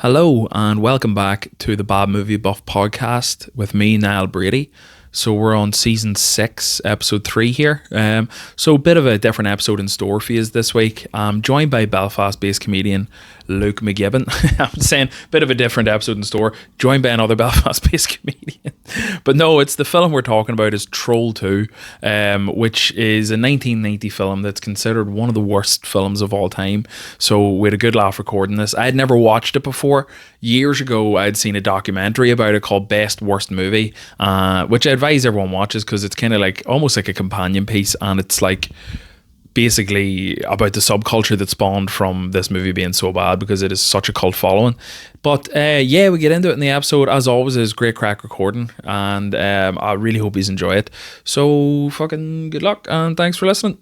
Hello and welcome back to the Bad Movie Buff podcast with me, Niall Brady. So we're on season 6, episode 3 here. So a bit of a different episode in store for you this week. I'm joined by Belfast-based comedian Luke McGibbon. I'm saying a bit of a different episode in store, joined by another Belfast-based comedian. But no, it's the film we're talking about is Troll 2, which is a 1990 film that's considered one of the worst films of all time. So we had a good laugh recording this. I had never watched it before. Years ago, I'd seen a documentary about it called Best Worst Movie, which I advise everyone watches because it's kind of like almost like a companion piece, and it's like basically about the subculture that spawned from this movie being so bad because it is such a cult following. But yeah, we get into it in the episode. As always, it's great crack recording, and I really hope you enjoy it. So fucking good luck and thanks for listening.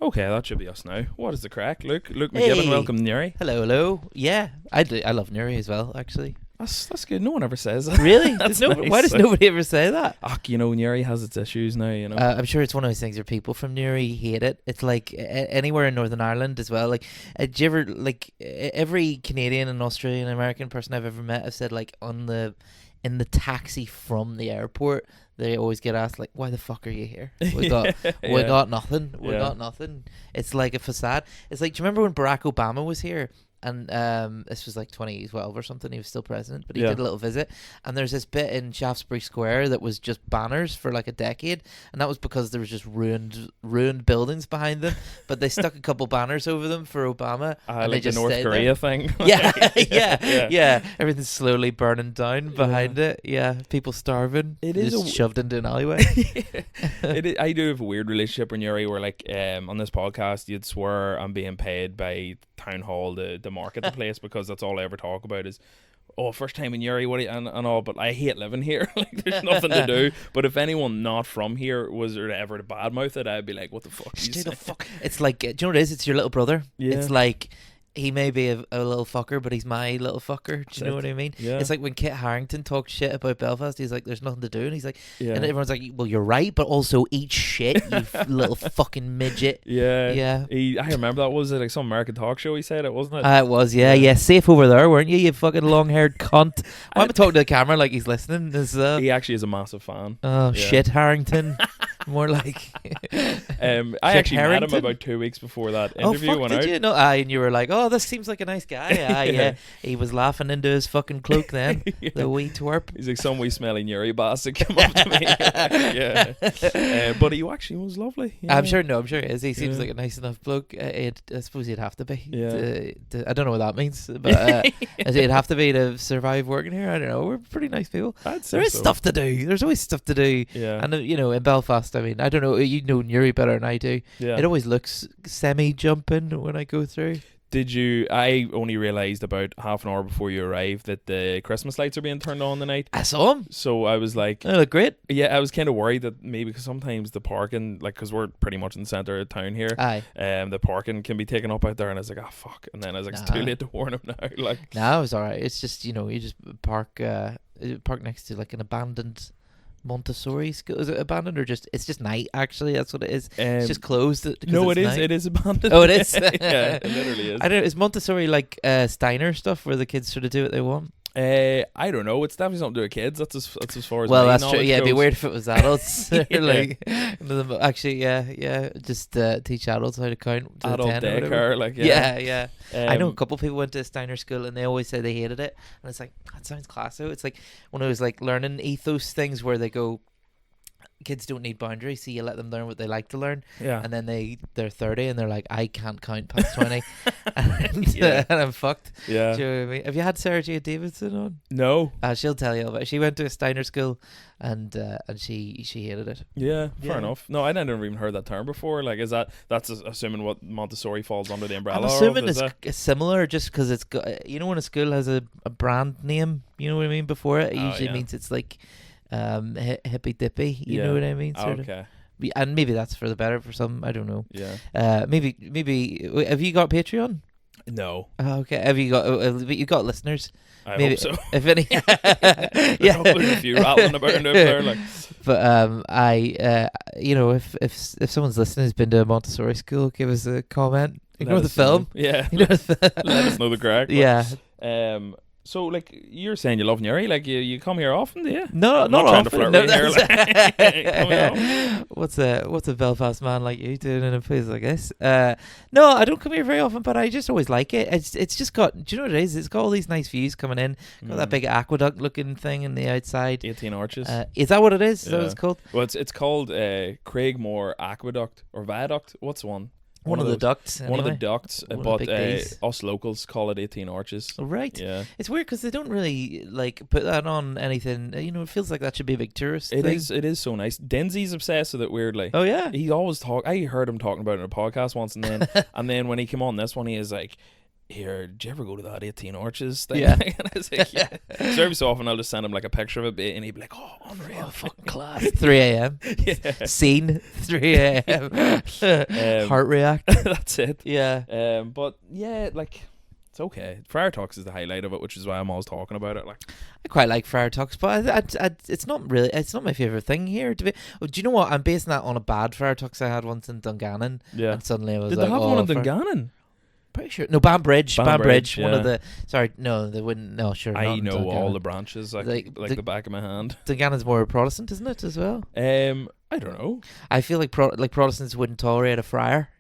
Okay, that should be us now. What is the crack? Luke McGibbon, Hey. welcome, Nuri. Hello. Yeah, I love Nuri as well, actually. That's good. No one ever says that. Really? That's Why does nice. nobody ever say that? You know, Nuri has its issues now, you know. I'm sure it's one of those things where people from Newry hate it. It's like anywhere in Northern Ireland as well. Like, do you ever, like, every Canadian and Australian and American person I've ever met have said, like, in the taxi from the airport, they always get asked, like, why the fuck are you here? We got nothing. We got nothing. It's like a facade. It's like, do you remember when Barack Obama was here? And this was like 2012 or something. He was still president, but he did a little visit. And there's this bit in Shaftesbury Square that was just banners for like a decade, and that was because there was just ruined buildings behind them. But they stuck a couple banners over them for Obama, and like they just the North stayed Korea there. thing. Yeah. Everything's slowly burning down behind it. Yeah, people starving. It is just shoved into an alleyway. I do have a weird relationship with Nuri where, like, on this podcast, you'd swear I'm being paid by Town Hall to market the place because that's all I ever talk about is, first time in Newry, and all, but I hate living here. Like, there's nothing to do. But if anyone not from here was ever to badmouth it, I'd be like, what the fuck? Stay the fuck. It's like, do you know what it is? It's your little brother. Yeah. It's like, he may be a little fucker, but he's my little fucker. Do you know what I mean? Yeah. It's like when Kit Harington talked shit about Belfast, he's like, there's nothing to do. And he's like, Yeah. and everyone's like, well, you're right, but also eat shit, you little fucking midget. Yeah. I remember that. Was it like some American talk show he said it, wasn't it? It was, yeah. Safe over there, weren't you, you fucking long-haired cunt? Why am I talking to the camera like he's listening? He actually is a massive fan. Oh, Yeah. shit, Harrington. More like... I actually met him Harrington? about 2 weeks before that Oh, interview fuck, went did out. you? No, and you were like, oh, this seems like a nice guy. Yeah. He was laughing into his fucking cloak then. Yeah. The wee twerp. He's like some wee smelly Newry bastard come up to me. Yeah. But he actually was lovely. Yeah. I'm sure he is. He seems Yeah. like a nice enough bloke. I suppose he'd have to be. Yeah. I don't know what that means, but he'd have to be to survive working here. I don't know. We're pretty nice people. I'd say There is so. stuff to do. There's always stuff to do. Yeah. And, in Belfast, I mean, I don't know. You know Newry better than I do. Yeah. It always looks semi-jumping when I go through. Did you? I only realised about half an hour before you arrived that the Christmas lights are being turned on tonight. I saw him. So I was like, They look great. yeah, I was kind of worried that maybe because sometimes the parking, like, because we're pretty much in the centre of town here, Aye. the parking can be taken up out there, and I was like, oh fuck, and then I was like, it's too Nah. late to warn him now. Like, No, it was alright. It's just, you just park next to like an abandoned Montessori school. Is it abandoned or just? It's just night. Actually, that's what it is. It's just closed. no, it's it is. night. It is abandoned. Oh, it is. Yeah, it literally is. I don't know. Is Montessori like Steiner stuff where the kids sort of do what they want? I don't know. It's definitely something to do with kids. That's as far as Well, my that's true. knowledge Yeah, it'd be goes. weird if it was adults. Yeah. Like, actually, yeah. Just teach adults how to count to Adult 10 or whatever. daycare, like Yeah. I know a Um, couple people went to Steiner school and they always say they hated it, and it's like, that sounds class though. It's like one of those like learning ethos things where they go, kids don't need boundaries, so you let them learn what they like to learn, Yeah. and then they're 30 and they're like, I can't count past 20. and, Yeah. and I'm fucked. Yeah. Do you know what I mean? Have you had Sarah J. Davidson on? No. She'll tell you about it. She went to a Steiner school and she hated it. Yeah, fair Yeah. enough. No, I never even heard that term before. Like, that's assuming what Montessori falls under the umbrella I'm assuming of, is it's it? similar just because it's got, when a school has a brand name, you know what I mean, before it, it Oh, usually yeah. means it's like hippy dippy, you know what I mean, sort of. Okay. And maybe that's for the better for some, I don't know. Yeah. Maybe have you got Patreon? No, Okay. Have you got? But you got listeners. I Maybe hope so. if any. Yeah, there's a few rattling about in there. Like, But if someone's listening who's been to a Montessori school, give us a comment. Ignore let the us know. film. Yeah, Ignore the let us know the crack. But, Yeah. So like you're saying, you love Newry. Like you come here often, do you? No, I'm not trying often. to flirt No, with you here. Like, come here. what's a Belfast man like you doing in a place like this? No, I don't come here very often, but I just always like it. It's just got. Do you know what it is? It's got all these nice views coming in. Got that big aqueduct looking thing in the outside. 18 arches. Is that what it is? Is that what Yeah. it's called? Well, it's called Craigmore Aqueduct or Viaduct. What's one? One of the those. ducts. One of the anyway. ducts, One of the but big Ds. us locals call it 18 arches. Oh, right. Yeah, It's weird because they don't really like put that on anything. It feels like that should be a big tourist it thing. is. It is so nice. Denzi's obsessed with it weirdly. Oh yeah. He always talk. I heard him talking about it in a podcast once, and then when he came on this one, he is like, "Here, did you ever go to that 18 arches thing?" Yeah. And I was like, "Yeah." So every so often, I'll just send him like a picture of it, and he'd be like, "Oh, unreal, Fucking class. 3 a.m. yeah." Scene. 3 a.m. Heart react. That's it. Yeah. But yeah, like it's okay. Friar Tuck's is the highlight of it, which is why I'm always talking about it. Like, I quite like Friar Tuck's, but it's not really. It's not my favorite thing here. Do you know what? I'm basing that on a bad Friar Tuck's I had once in Dungannon. yeah. And suddenly I was Did like, they have oh, one in Friar- Dungannon? Pretty sure. No, Banbridge. Banbridge, One yeah. of the. Sorry, no, they wouldn't. No, sure. not I in know all Dungannon. the branches like Like, the back of my hand. Dungannon's more Protestant, isn't it, as well? I don't know. I feel like Protestants wouldn't tolerate a friar.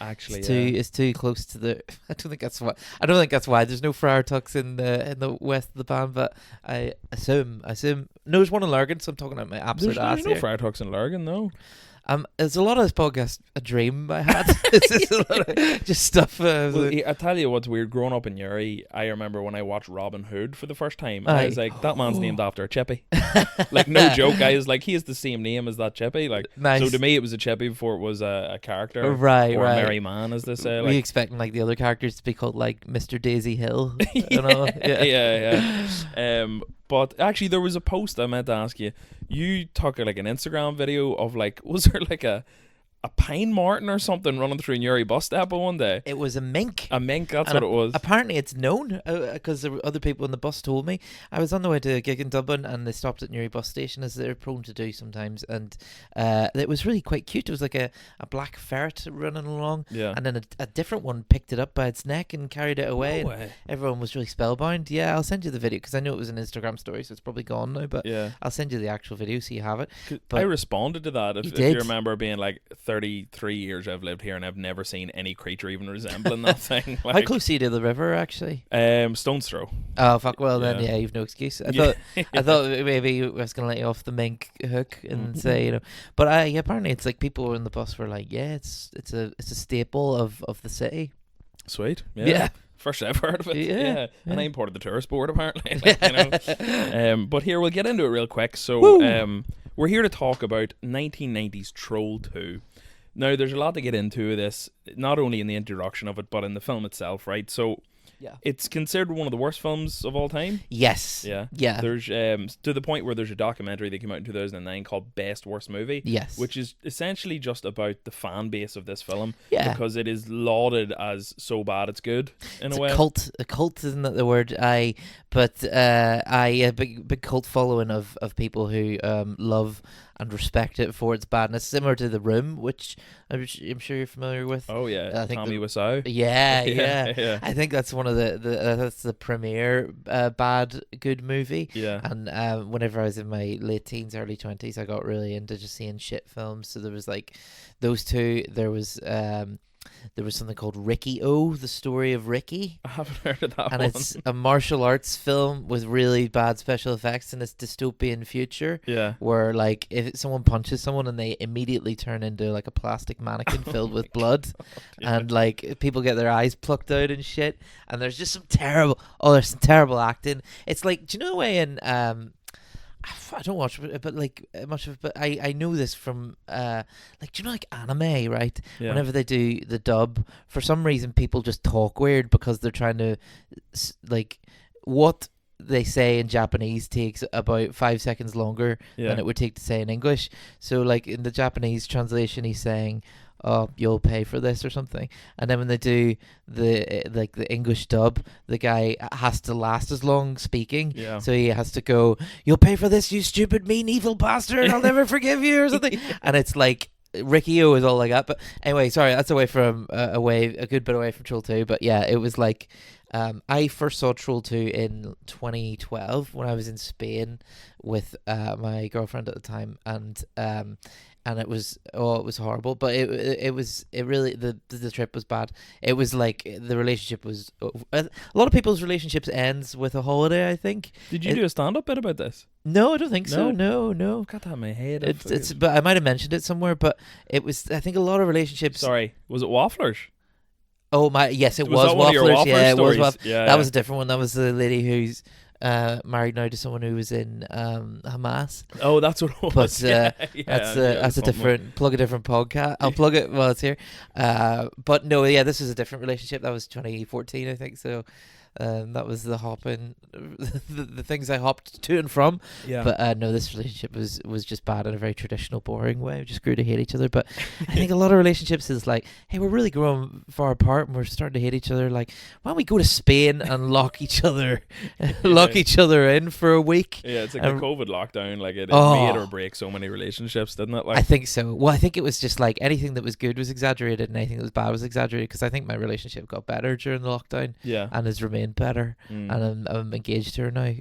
Actually, It's too close to the. I don't think that's why. I don't think that's why. There's no Friar Tucks in the west of the band, but I assume. No, there's one in Lurgan, so I'm talking about my absolute ass There's no here. Friar Tucks in Lurgan, no. There's a lot of this podcast a dream I had. It's just a lot of just stuff. Well, I tell you what's weird. Growing up in Newry, I remember when I watched Robin Hood for the first time. I was like, that man's named after a chippy. Like, no joke. I was like, he has the same name as that chippy. Like, Nice. so to me, it was a chippy before it was a character, Right, or right. a merry man, as they say. Were you Like, expecting like the other characters to be called like Mr. Daisy Hill? You know? yeah. But actually, there was a post I meant to ask you. You took like an Instagram video of like, was there like a pine marten or something running through Newry bus depot one day? It was a mink. A mink, that's And what it was. Apparently, it's known because there were other people in the bus told me. I was on the way to a gig in Dublin, and they stopped at Newry bus station, as they're prone to do sometimes. And it was really quite cute. It was like a black ferret running along, Yeah. and then a different one picked it up by its neck and carried it away. No and way. everyone was really spellbound. Yeah, I'll send you the video because I know it was an Instagram story, so it's probably gone now. But Yeah. I'll send you the actual video so you have it. 'Cause But I responded to that. If You you did? remember, being like 33 years I've lived here and I've never seen any creature even resembling that thing. How Like, close are you to the river, actually? stone's throw. Oh fuck! Well then, Yeah. yeah, you've no excuse. I Yeah. thought maybe I was gonna let you off the mink hook and say but apparently it's like people in the bus were like, yeah, it's a staple of the city. Sweet. Yeah. First I've heard of it. Yeah. And I imported the tourist board apparently. Like, but here, we'll get into it real quick. So Woo. we're here to talk about 1990s Troll 2. Now, there's a lot to get into this, not only in the introduction of it, but in the film itself, right? So Yeah. it's considered one of the worst films of all time. Yes. Yeah. Yeah. There's to the point where there's a documentary that came out in 2009 called Best Worst Movie. Yes. Which is essentially just about the fan base of this film. Yeah. Because it is lauded as so bad it's good in It's a way. a cult isn't that the word? A big cult following of people who love and respect it for its badness, similar to The Room, which I'm sure you're familiar with. Oh yeah, I think Tommy Wiseau. Yeah. Yeah. I think that's one of that's the premier bad good movie. Yeah. And whenever I was in my late teens, early 20s, I got really into just seeing shit films. So there was like those two. There was something called Ricky O, the story of Ricky. I haven't heard of that And one. it's a martial arts film with really bad special effects in this dystopian future. Yeah. Where like if someone punches someone and they immediately turn into like a plastic mannequin filled with blood, Yeah. and like people get their eyes plucked out and shit, and there's just some terrible acting. It's like, do you know the way in I don't watch it, but like much of it, but I know this from like, do you know like anime, right? Yeah. Whenever they do the dub, for some reason people just talk weird because they're trying to like what they say in Japanese takes about 5 seconds longer than it would take to say in English. So like in the Japanese translation, he's saying, "Oh, you'll pay for this" or something. And then when they do the English dub, the guy has to last as long speaking. Yeah. So he has to go, "You'll pay for this, you stupid, mean, evil bastard. I'll never forgive you," or something. And it's like Ricky O is all like that. But anyway, sorry, that's away from a good bit away from Troll 2. But yeah, it was like I first saw Troll 2 in 2012 when I was in Spain with my girlfriend at the time, and it was horrible. But it really the trip was bad. It was like the relationship was a lot of people's relationships ends with a holiday, I think. Did you do a stand-up bit about this? No, I don't think so. No. I've got that in my head. It's but I might have mentioned it somewhere. But it was, I think, a lot of relationships. Sorry, was it Wafflers? Oh my! Yes, it was that one of your Wafflers. Yeah, it was stories? Wafflers. Yeah, that was a different one. That was the lady who's married now to someone who was in Hamas. Oh, that's what it was. But that's a different plug, a different podcast. I'll plug it while it's here. But no, yeah, this was a different relationship. That was 2014, I think. So that was the hopping, the things I hopped to and from. Yeah. But no, this relationship was just bad in a very traditional, boring way. We just grew to hate each other. But I think a lot of relationships is like, hey, we're really growing far apart and we're starting to hate each other. Like, why don't we go to Spain and lock each other in for a week? Yeah, it's like the COVID lockdown. Like it made or break so many relationships, didn't it? Like, I think so. Well, I think it was just like anything that was good was exaggerated and anything that was bad was exaggerated, because I think my relationship got better during the lockdown. Yeah. And has remained better, and I'm engaged to her now.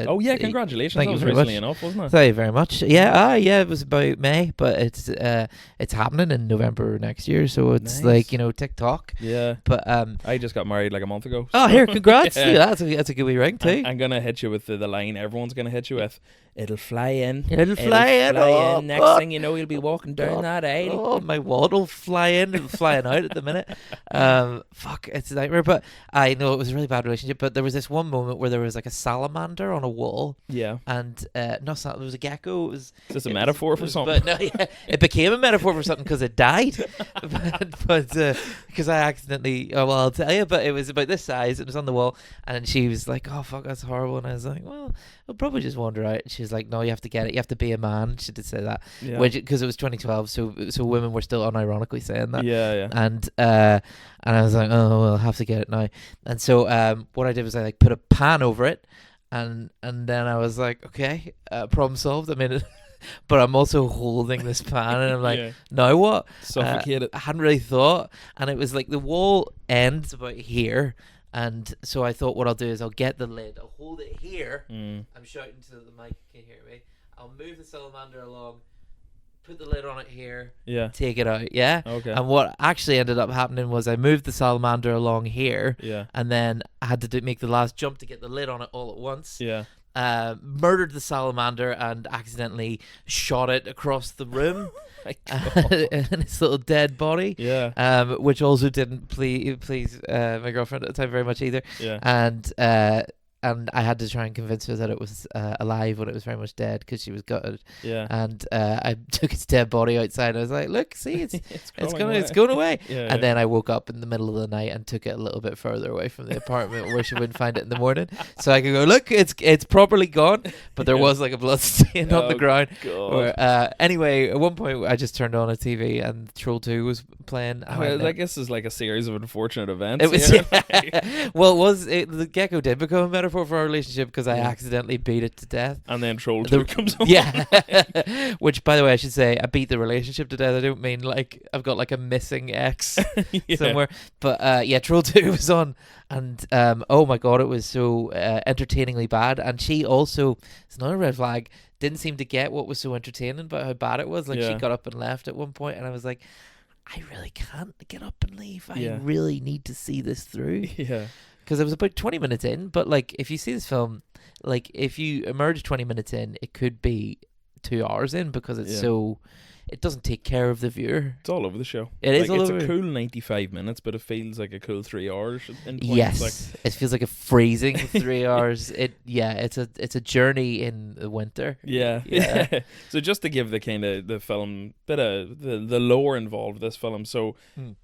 Oh yeah, congratulations! Thank that was you very recently much. enough, wasn't it? Thank you very much. Yeah, it was about May, but it's happening in November next year, so it's Nice. like, TikTok. Yeah. But I just got married like a month ago. oh, here, congrats! Yeah. Yeah, that's a good wee ring too. I'm gonna hit you with the line everyone's gonna hit you with. It'll fly in. It'll fly in. Oh, Next God. thing you know, you'll be walking down that aisle. Oh, my waddle fly in. It's flying out at the minute. Fuck, it's a nightmare. But I know it was a really bad relationship. But there was this one moment where there was like a salamander on a wall. Yeah. And there was a gecko. It was. Is this a metaphor for something? But no, yeah, it became a metaphor for something because it died. but because I accidentally. Oh well, I'll tell you. But it was about this size. It was on the wall, and she was like, "Oh fuck, that's horrible." And I was like, "Well, I'll probably just wander out." And she was like, "No, you have to get it. You have to be a man." She did say that, because it was 2012, so women were still unironically saying that. Yeah. And I was like, "Oh well, I'll have to get it now." And so what I did was I like put a pan over it, and then I was like, "Okay, problem solved." I mean, but I'm also holding this pan, and I'm like, "Now what?" Suffocate it. I hadn't really thought, and it was like the wall ends about here. And so I thought what I'll do is I'll get the lid, I'll hold it here. I'm shouting to the mic, can you hear me? I'll move the salamander along, put the lid on it here, take it out, Okay. And what actually ended up happening was I moved the salamander along here, and then I had to make the last jump to get the lid on it all at once. Murdered the salamander and accidentally shot it across the room. And its little dead body, which also didn't please my girlfriend at the time very much either. And I had to try and convince her that it was alive when it was very much dead, because she was gutted. And I took its dead body outside. I was like, "Look, see, it's going away." And then I woke up in the middle of the night and took it a little bit further away from the apartment where she wouldn't find it in the morning, so I could go, "Look, it's properly gone." But there was like a blood stain on the ground. Anyway, at one point I just turned on a TV and Troll 2 was playing. I guess it's like a series of unfortunate events. It was. Well, the gecko did become a metaphor for our relationship because I accidentally beat it to death, and then Troll 2 comes on. Which, by the way, I should say I beat the relationship to death. I don't mean like I've got like a missing ex somewhere. But Troll 2 was on, and oh my god, it was so entertainingly bad. And she also, it's another red flag, didn't seem to get what was so entertaining about how bad it was. Like she got up and left at one point, and I was like, I really can't get up and leave. I really need to see this through. Because it was about 20 minutes in, but like if you see this film, like if you emerge 20 minutes in, it could be 2 hours in, because it's it doesn't take care of the viewer. It's all over the show. It is all over. It's a cool 95 minutes, but it feels like a cool 3 hours. In yes, it feels like a freezing 3 hours. It's a journey in the winter. So just to give the kind of the film bit of the lore involved with this film, so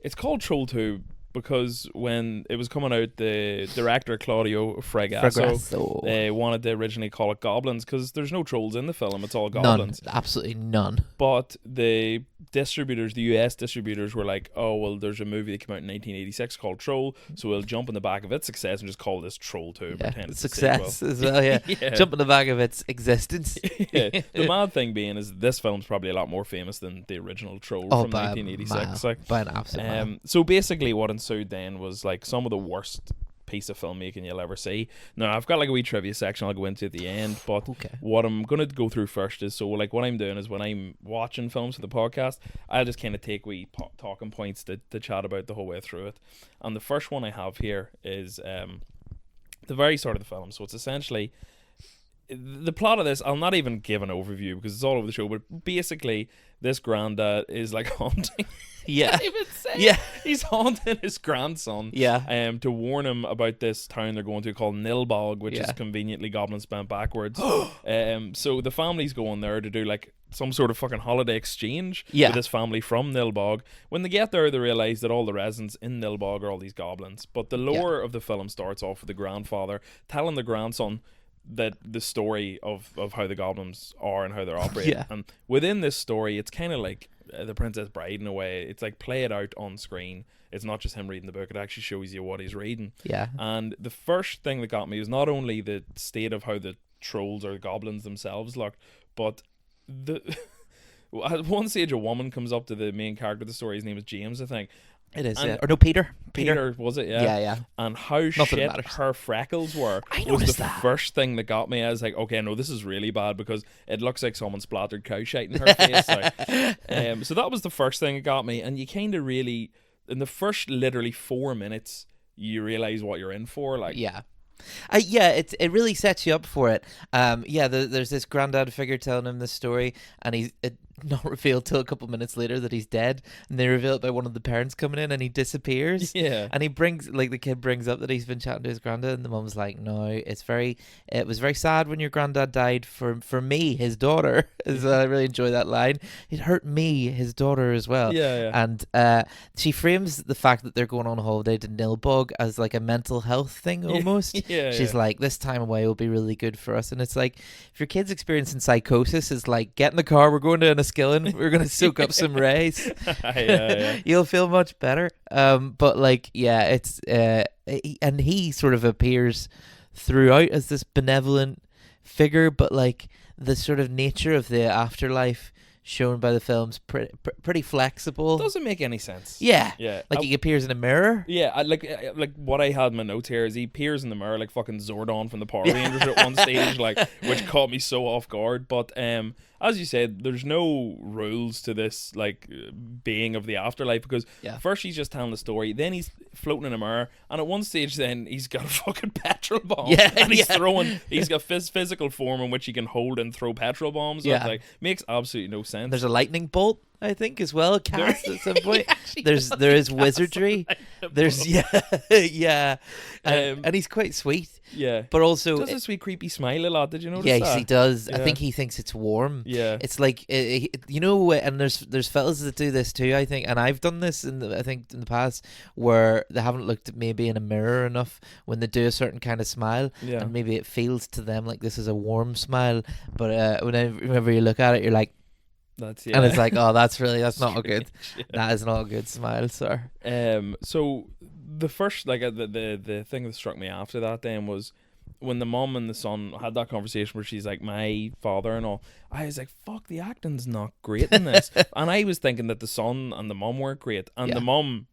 it's called Troll 2 because when it was coming out, the director Claudio Fragasso wanted to originally call it Goblins because there's no trolls in the film, it's all goblins. None, absolutely none. But the distributors, the US distributors, were like, oh well, there's a movie that came out in 1986 called Troll, so we'll jump in the back of its success and just call this Troll 2. Pretend it's success as well. Yeah. Jump in the back of its existence. Yeah. The mad thing being is this film's probably a lot more famous than the original Troll from 1986. Like, by an absolute mile. So basically what ensued then was like some of the worst piece of filmmaking you'll ever see. Now I've got like a wee trivia section I'll go into at the end, but what I'm going to go through first is, so like what I'm doing is when I'm watching films for the podcast, I'll just kind of take wee talking points to chat about the whole way through it. And the first one I have here is the very start of the film. So it's essentially the plot of this. I'll not even give an overview because it's all over the show, but basically this granddad is like haunting he's haunting his grandson to warn him about this town they're going to called Nilbog, which is conveniently goblin spelled backwards. So the family's going there to do like some sort of fucking holiday exchange with this family from Nilbog. When they get there, they realise that all the residents in Nilbog are all these goblins. But the lore of the film starts off with the grandfather telling the grandson that the story of how the goblins are and how they're operating. And within this story, it's kind of like The Princess Bride in a way. It's like play it out on screen. It's not just him reading the book, it actually shows you what he's reading. And the first thing that got me was not only the state of how the trolls or the goblins themselves look, but at one stage a woman comes up to the main character of the story. His name is James, I think. It is, or no, Peter, was it? Yeah. And how shit her freckles were was the first thing that got me. I was like, okay, no, this is really bad because it looks like someone splattered cow shite in her face. So that was the first thing that got me. And you kind of really, in the first literally 4 minutes, you realise what you're in for. Like, it really sets you up for it. There's this granddad figure telling him this story, and he's not revealed till a couple minutes later that he's dead, and they reveal it by one of the parents coming in, and he disappears. And he brings, like, the kid brings up that he's been chatting to his granddad, and the mom's like, no, it was very sad when your granddad died for me, his daughter. I really enjoy that line. It hurt me, his daughter, as well. And she frames the fact that they're going on a holiday to Nilbog as like a mental health thing almost. She's like, this time away will be really good for us. And it's like, if your kid's experiencing psychosis, it's like, get in the car, we're going to Enniskillen, we're going to soak up some rays. You'll feel much better. But like, it's and he sort of appears throughout as this benevolent figure, but like the sort of nature of the afterlife shown by the film's pretty flexible. Doesn't make any sense. Like he appears in a mirror. Like what I had in my notes here is he appears in the mirror like fucking Zordon from the Power Rangers at one stage, like, which caught me so off guard. But as you said, there's no rules to this like being of the afterlife, because first he's just telling the story, then he's floating in a mirror, and at one stage then he's got a fucking petrol bomb, and he's got physical form in which he can hold and throw petrol bombs. Like, makes absolutely no sense. There's a lightning bolt, I think, as well, cast at some point. There is wizardry. There's and he's quite sweet. But also does a sweet creepy smile a lot. Did you notice that? Yes, he does. I think he thinks it's warm. It's like and there's fellas that do this too, I think, and I've done this in the past, where they haven't looked at maybe in a mirror enough when they do a certain kind of smile, and maybe it feels to them like this is a warm smile, but whenever you look at it, you're like, and it's like, oh, that's not a good. That is not a good smile, sir. So the first, like, the thing that struck me after that then was when the mom and the son had that conversation where she's like, my father and all. I was like, fuck, the acting's not great in this. And I was thinking that the son and the mom weren't great, and the mom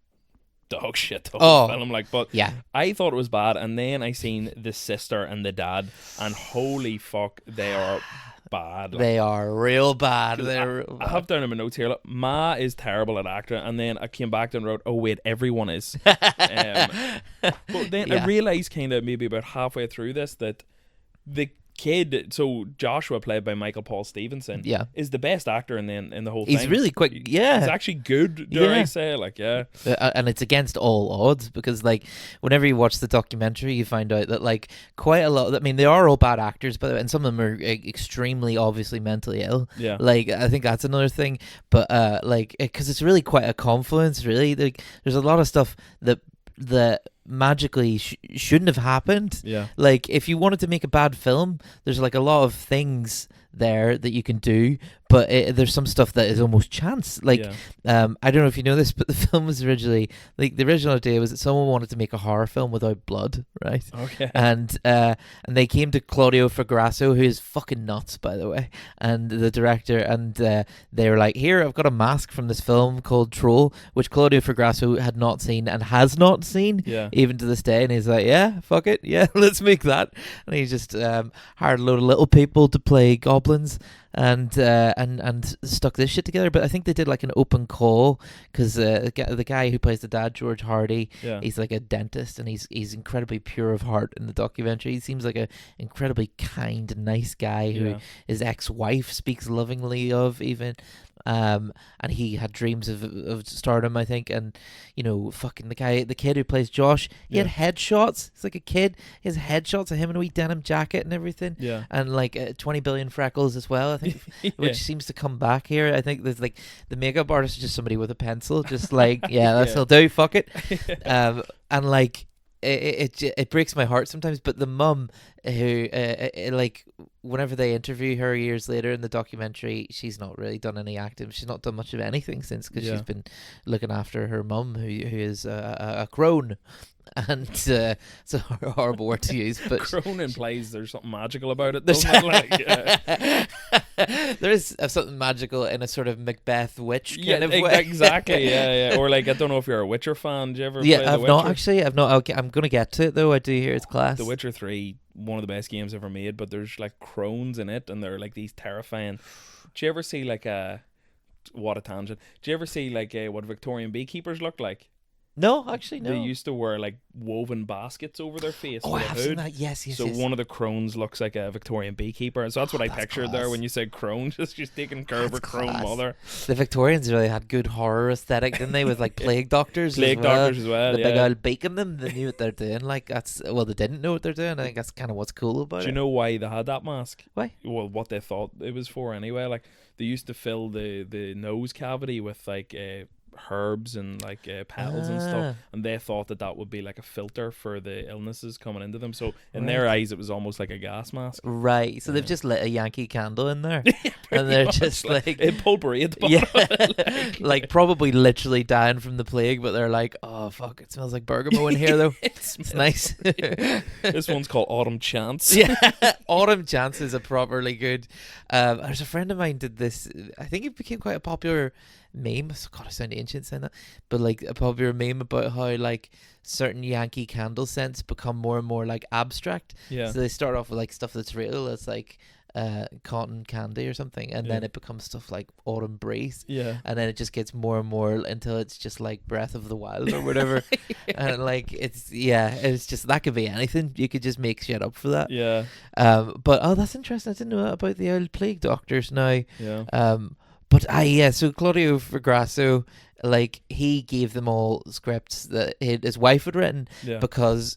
dog shit the whole film, like, but I thought it was bad, and then I seen the sister and the dad, and holy fuck, they are bad. Like, they are real bad. I have down in my notes here, look, Ma is terrible at acting, and then I came back and wrote, oh wait, everyone is. But then I realised kind of maybe about halfway through this that the kid, so Joshua, played by Michael Paul Stevenson, is the best actor in the whole thing. He's really quick. He's actually good, dare I say, like, and it's against all odds, because like whenever you watch the documentary, you find out that like quite a lot, I mean, they are all bad actors, but and some of them are extremely obviously mentally ill. Like, I think that's another thing, but like, because it's really quite a confluence, really. Like, there's a lot of stuff that that magically shouldn't have happened. Yeah. Like, if you wanted to make a bad film, there's like a lot of things there that you can do, but there's some stuff that is almost chance. Like, I don't know if you know this, but the film was originally, like, the original idea was that someone wanted to make a horror film without blood, right? Okay. And they came to Claudio Fragasso, who is fucking nuts, by the way, and the director, and they were like, here, I've got a mask from this film called Troll, which Claudio Fragasso had not seen and has not seen, even to this day, and he's like, yeah, fuck it, yeah, let's make that. And he just hired a load of little people to play goblins, and stuck this shit together. But I think they did like an open call, because the guy who plays the dad, George Hardy, he's like a dentist, and he's incredibly pure of heart in the documentary. He seems like a incredibly kind and nice guy who his ex-wife speaks lovingly of, even. And he had dreams of stardom, I think. And you know, fucking the kid who plays Josh, he had headshots. He's like a kid. He has headshots of him in a wee denim jacket and everything. Yeah. And like 20 billion freckles as well, I think, which seems to come back here. I think there's like the makeup artist is just somebody with a pencil, just like that'll do. Fuck it. And like. It breaks my heart sometimes, but the mum who like whenever they interview her years later in the documentary, she's not really done any acting. She's not done much of anything since, because she's been looking after her mum, who is a crone. And it's a horrible word to use, but crone implies there's something magical about it, doesn't it? Like, there is something magical in a sort of Macbeth witch kind of way. Exactly, yeah. Or like, I don't know if you're a Witcher fan. Do you ever play The I've Witcher? not actually. I've not. Okay, I'm gonna get to it though. I do hear it's class. The Witcher 3, one of the best games ever made, but there's like crones in it, and they're like these terrifying. Do you ever see like what a tangent? Do you ever see like what Victorian beekeepers look like? No, actually, no. They used to wear like woven baskets over their face. Oh, I have seen that. Yes. So one of the crones looks like a Victorian beekeeper. So that's what I pictured class. there when you said crone. Just taking care of a crone mother. The Victorians really had good horror aesthetic, didn't they? With like plague doctors. Doctors as well. The big old beacon them. They knew what they're doing. Like they didn't know what they're doing. I think that's kind of what's cool about it. Do you know why they had that mask? Why? Well, what they thought it was for anyway. Like they used to fill the nose cavity with like herbs and like petals and stuff, and they thought that would be like a filter for the illnesses coming into them. So in their eyes, it was almost like a gas mask. Right. So they've just lit a Yankee candle in there, and they're just like potpourri at the bottom. like probably literally dying from the plague, but they're like, oh fuck, it smells like bergamot in here though. It's nice. This one's called Autumn Chance. Autumn Chance is a properly good. There's a friend of mine did this. I think it became quite a popular meme. God, I sound ancient saying that, but like a popular meme about how like certain Yankee candle scents become more and more like abstract. So they start off with like stuff that's real. It's like cotton candy or something, and then it becomes stuff like autumn breeze, and then it just gets more and more until it's just like Breath of the Wild or whatever. And like it's just, that could be anything. You could just make shit up for that. But that's interesting. I didn't know that about the old plague doctors now. But so Claudio Fragasso, like, he gave them all scripts that his wife had written, because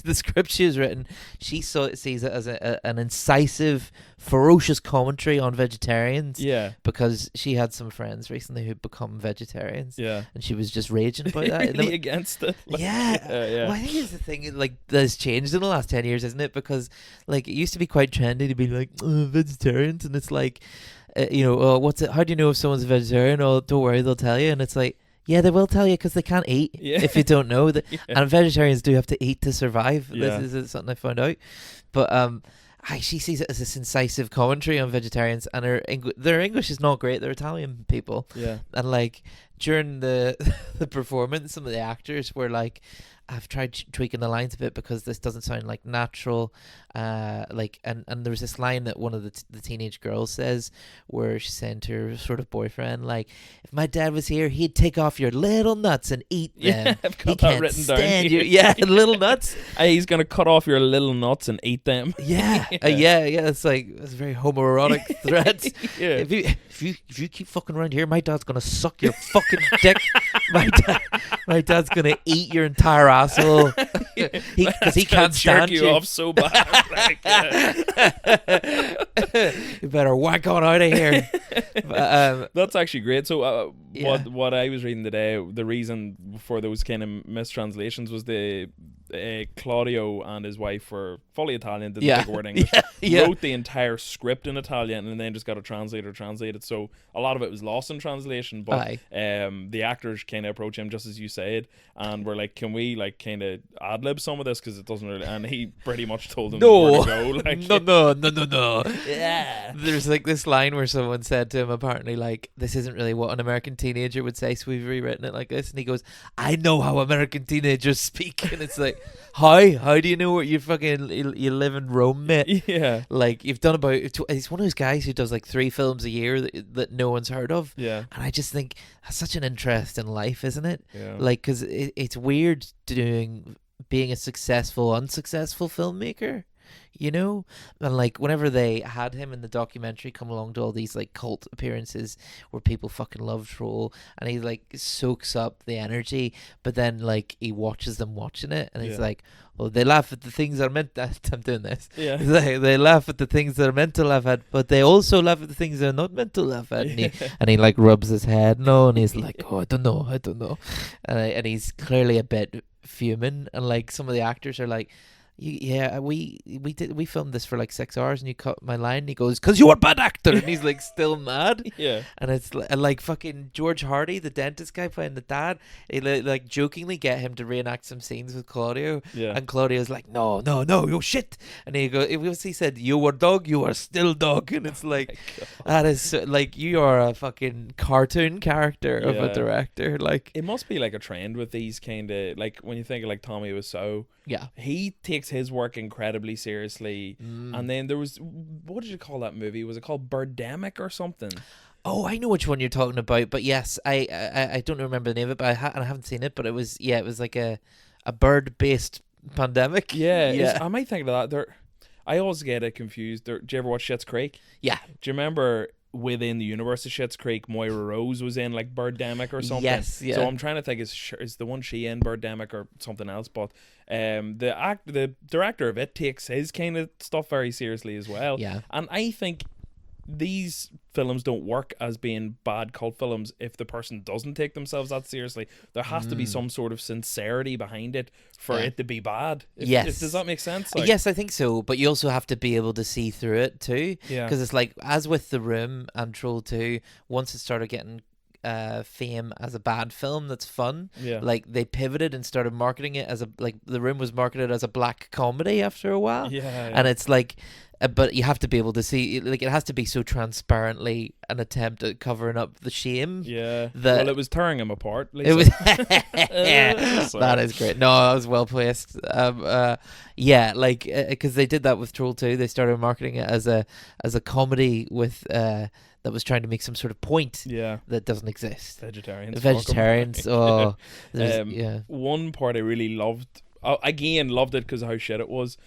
the script she has written, she sees it as an incisive, ferocious commentary on vegetarians. Because she had some friends recently who'd become vegetarians. And she was just raging about that. Really against it. Well, I think it's the thing like that's changed in the last 10 years, isn't it? Because like it used to be quite trendy to be like vegetarians, and it's like, what's it? How do you know if someone's a vegetarian? Oh, don't worry, they'll tell you. And it's like, yeah, they will tell you because they can't eat if you don't know that. And vegetarians do have to eat to survive. This is something I found out. But she sees it as this incisive commentary on vegetarians, and their English is not great. They're Italian people. And like during the performance, some of the actors were like, I've tried tweaking the lines a bit because this doesn't sound like natural. And there was this line that one of the teenage girls says, where she's saying to her sort of boyfriend, like, if my dad was here, he'd take off your little nuts and eat them. I've got that written down. Little nuts. He's gonna cut off your little nuts and eat them. It's like, it's a very homoerotic threat. If you keep fucking around here, my dad's gonna suck your fucking fucking dick. My dad's gonna eat your entire asshole because he can't stand you off so bad. You better whack on out of here. That's actually great. So Yeah. what I was reading today, the reason for those kind of mistranslations was the Claudio and his wife were fully Italian, didn't take a word English, wrote the entire script in Italian and then just got a translator translate it. So a lot of it was lost in translation, but the actors kind of approached him just as you said and were like, can we like kind of ad-lib some of this because it doesn't really, and he pretty much told them where to go. Like, No. Yeah. There's like this line where someone said to him apparently like, this isn't really what an American teenager would say, so we've rewritten it like this, and he goes, I know how American teenagers speak. And it's like, how do you know what you fucking you live in Rome, mate? Yeah, like you've done about, he's one of those guys who does like 3 films a year that no one's heard of. Yeah, and I just think that's such an interesting life, isn't it? Yeah, like because it's weird being a successful unsuccessful filmmaker, you know. And like whenever they had him in the documentary come along to all these like cult appearances where people fucking love Troll, and he like soaks up the energy, but then like he watches them watching it and he's like, well, they laugh at the things that are meant to, I'm doing this. Yeah. They laugh at the things that are meant to laugh at, but they also laugh at the things that are not meant to laugh at. And he like rubs his head, and he's like, oh, I don't know. And he's clearly a bit fuming, and like some of the actors are like, we filmed this for like 6 hours and you cut my line. And he goes, because you're a bad actor. And he's like still mad. Yeah. And it's like fucking George Hardy, the dentist guy playing the dad, he like jokingly get him to reenact some scenes with Claudio. Yeah. And Claudio's like, no, you shit. And he said, you were dog, you are still dog. And it's like, that is so, like, you are a fucking cartoon character of a director. Like, it must be like a trend with these kind of, like when you think of like Tommy Wiseau. Yeah, he takes his work incredibly seriously. And then there was, what did you call that movie? Was it called Birdemic or something? Oh, I know which one you're talking about, but yes, I don't remember the name of it, but I haven't seen it, but it was like a bird-based pandemic. Yeah. I might think of that. I always get it confused. Do you ever watch Schitt's Creek? Yeah. Do you remember within the universe of Schitt's Creek, Moira Rose was in like Birdemic or something? Yes, yeah. So I'm trying to think, is the one she in Birdemic or something else? But the director of it takes his kind of stuff very seriously as well. Yeah. And I think these films don't work as being bad cult films if the person doesn't take themselves that seriously. There has to be some sort of sincerity behind it for it to be bad. Does that make sense? Like, yes, I think so. But you also have to be able to see through it too. Yeah. Because it's like, as with The Room and Troll 2, once it started getting fame as a bad film that's fun, like they pivoted and started marketing it as like The Room was marketed as a black comedy after a while. And it's like, but you have to be able to see, like, it has to be so transparently an attempt at covering up the shame. Yeah. Well, it was tearing him apart, Lisa. It was that is great. No, that was well placed. Yeah, like, because they did that with Troll 2. They started marketing it as a comedy with that was trying to make some sort of point that doesn't exist. Vegetarians. Oh, one part I really loved, again loved it because of how shit it was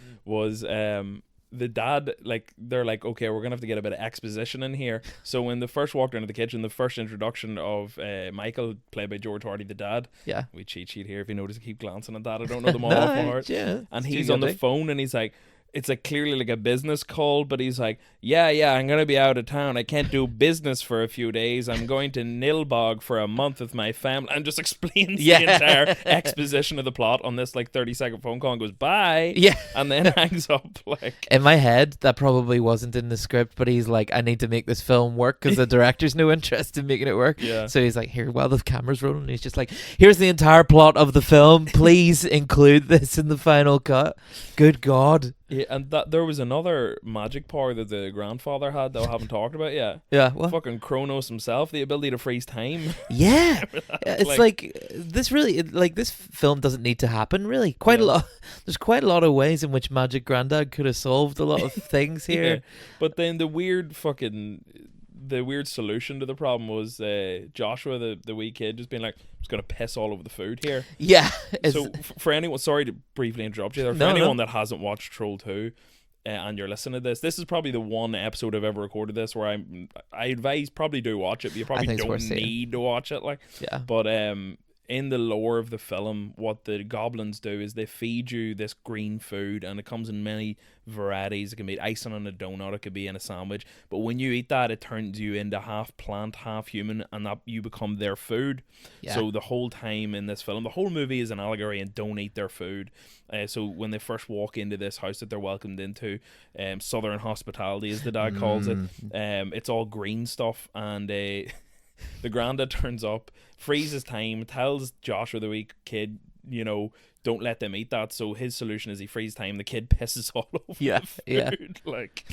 the dad, like, they're like, okay, we're gonna have to get a bit of exposition in here. So when they first walked into the kitchen, the first introduction of Michael, played by George Hardy, the dad. Yeah, we cheat sheet here. If you notice, I keep glancing at that. I don't know them all off by heart. Yeah, and he's on the phone and he's like, it's like clearly like a business call, but he's like, yeah, I'm going to be out of town. I can't do business for a few days. I'm going to Nilbog for a month with my family, and just explains the entire exposition of the plot on this like 30-second phone call and goes, bye. Yeah. And then hangs up. Like, in my head, that probably wasn't in the script, but he's like, I need to make this film work because the director's no interest in making it work. Yeah. So he's like, here, while the camera's rolling, he's just like, here's the entire plot of the film. Please include this in the final cut. Good God. Yeah, and that there was another magic power that the grandfather had that we haven't talked about yet. Yeah, what? Fucking Kronos himself, the ability to freeze time. Yeah, it's like this really, like, this film doesn't need to happen. Really, quite a lot. There's quite a lot of ways in which Magic Granddad could have solved a lot of things here. Yeah. But then the weird solution to the problem was Joshua, the wee kid, just being like, I'm just going to piss all over the food here. Yeah. So for anyone, sorry to briefly interrupt you there, for anyone that hasn't watched Troll 2, and you're listening to this is probably the one episode I've ever recorded this where I advise probably do watch it, but you probably don't need to watch it, like. Yeah. But in the lore of the film, what the goblins do is they feed you this green food, and it comes in many varieties. It can be icing on a donut, it could be in a sandwich, but when you eat that, it turns you into half plant, half human, and that you become their food. So the whole time in this film, the whole movie is an allegory and don't eat their food. So when they first walk into this house that they're welcomed into, southern hospitality as the dad calls it, it's all green stuff, and the granddad turns up, freezes time, tells Joshua, the wee kid, don't let them eat that. So his solution is he freezes time. The kid pisses all over the food. Like,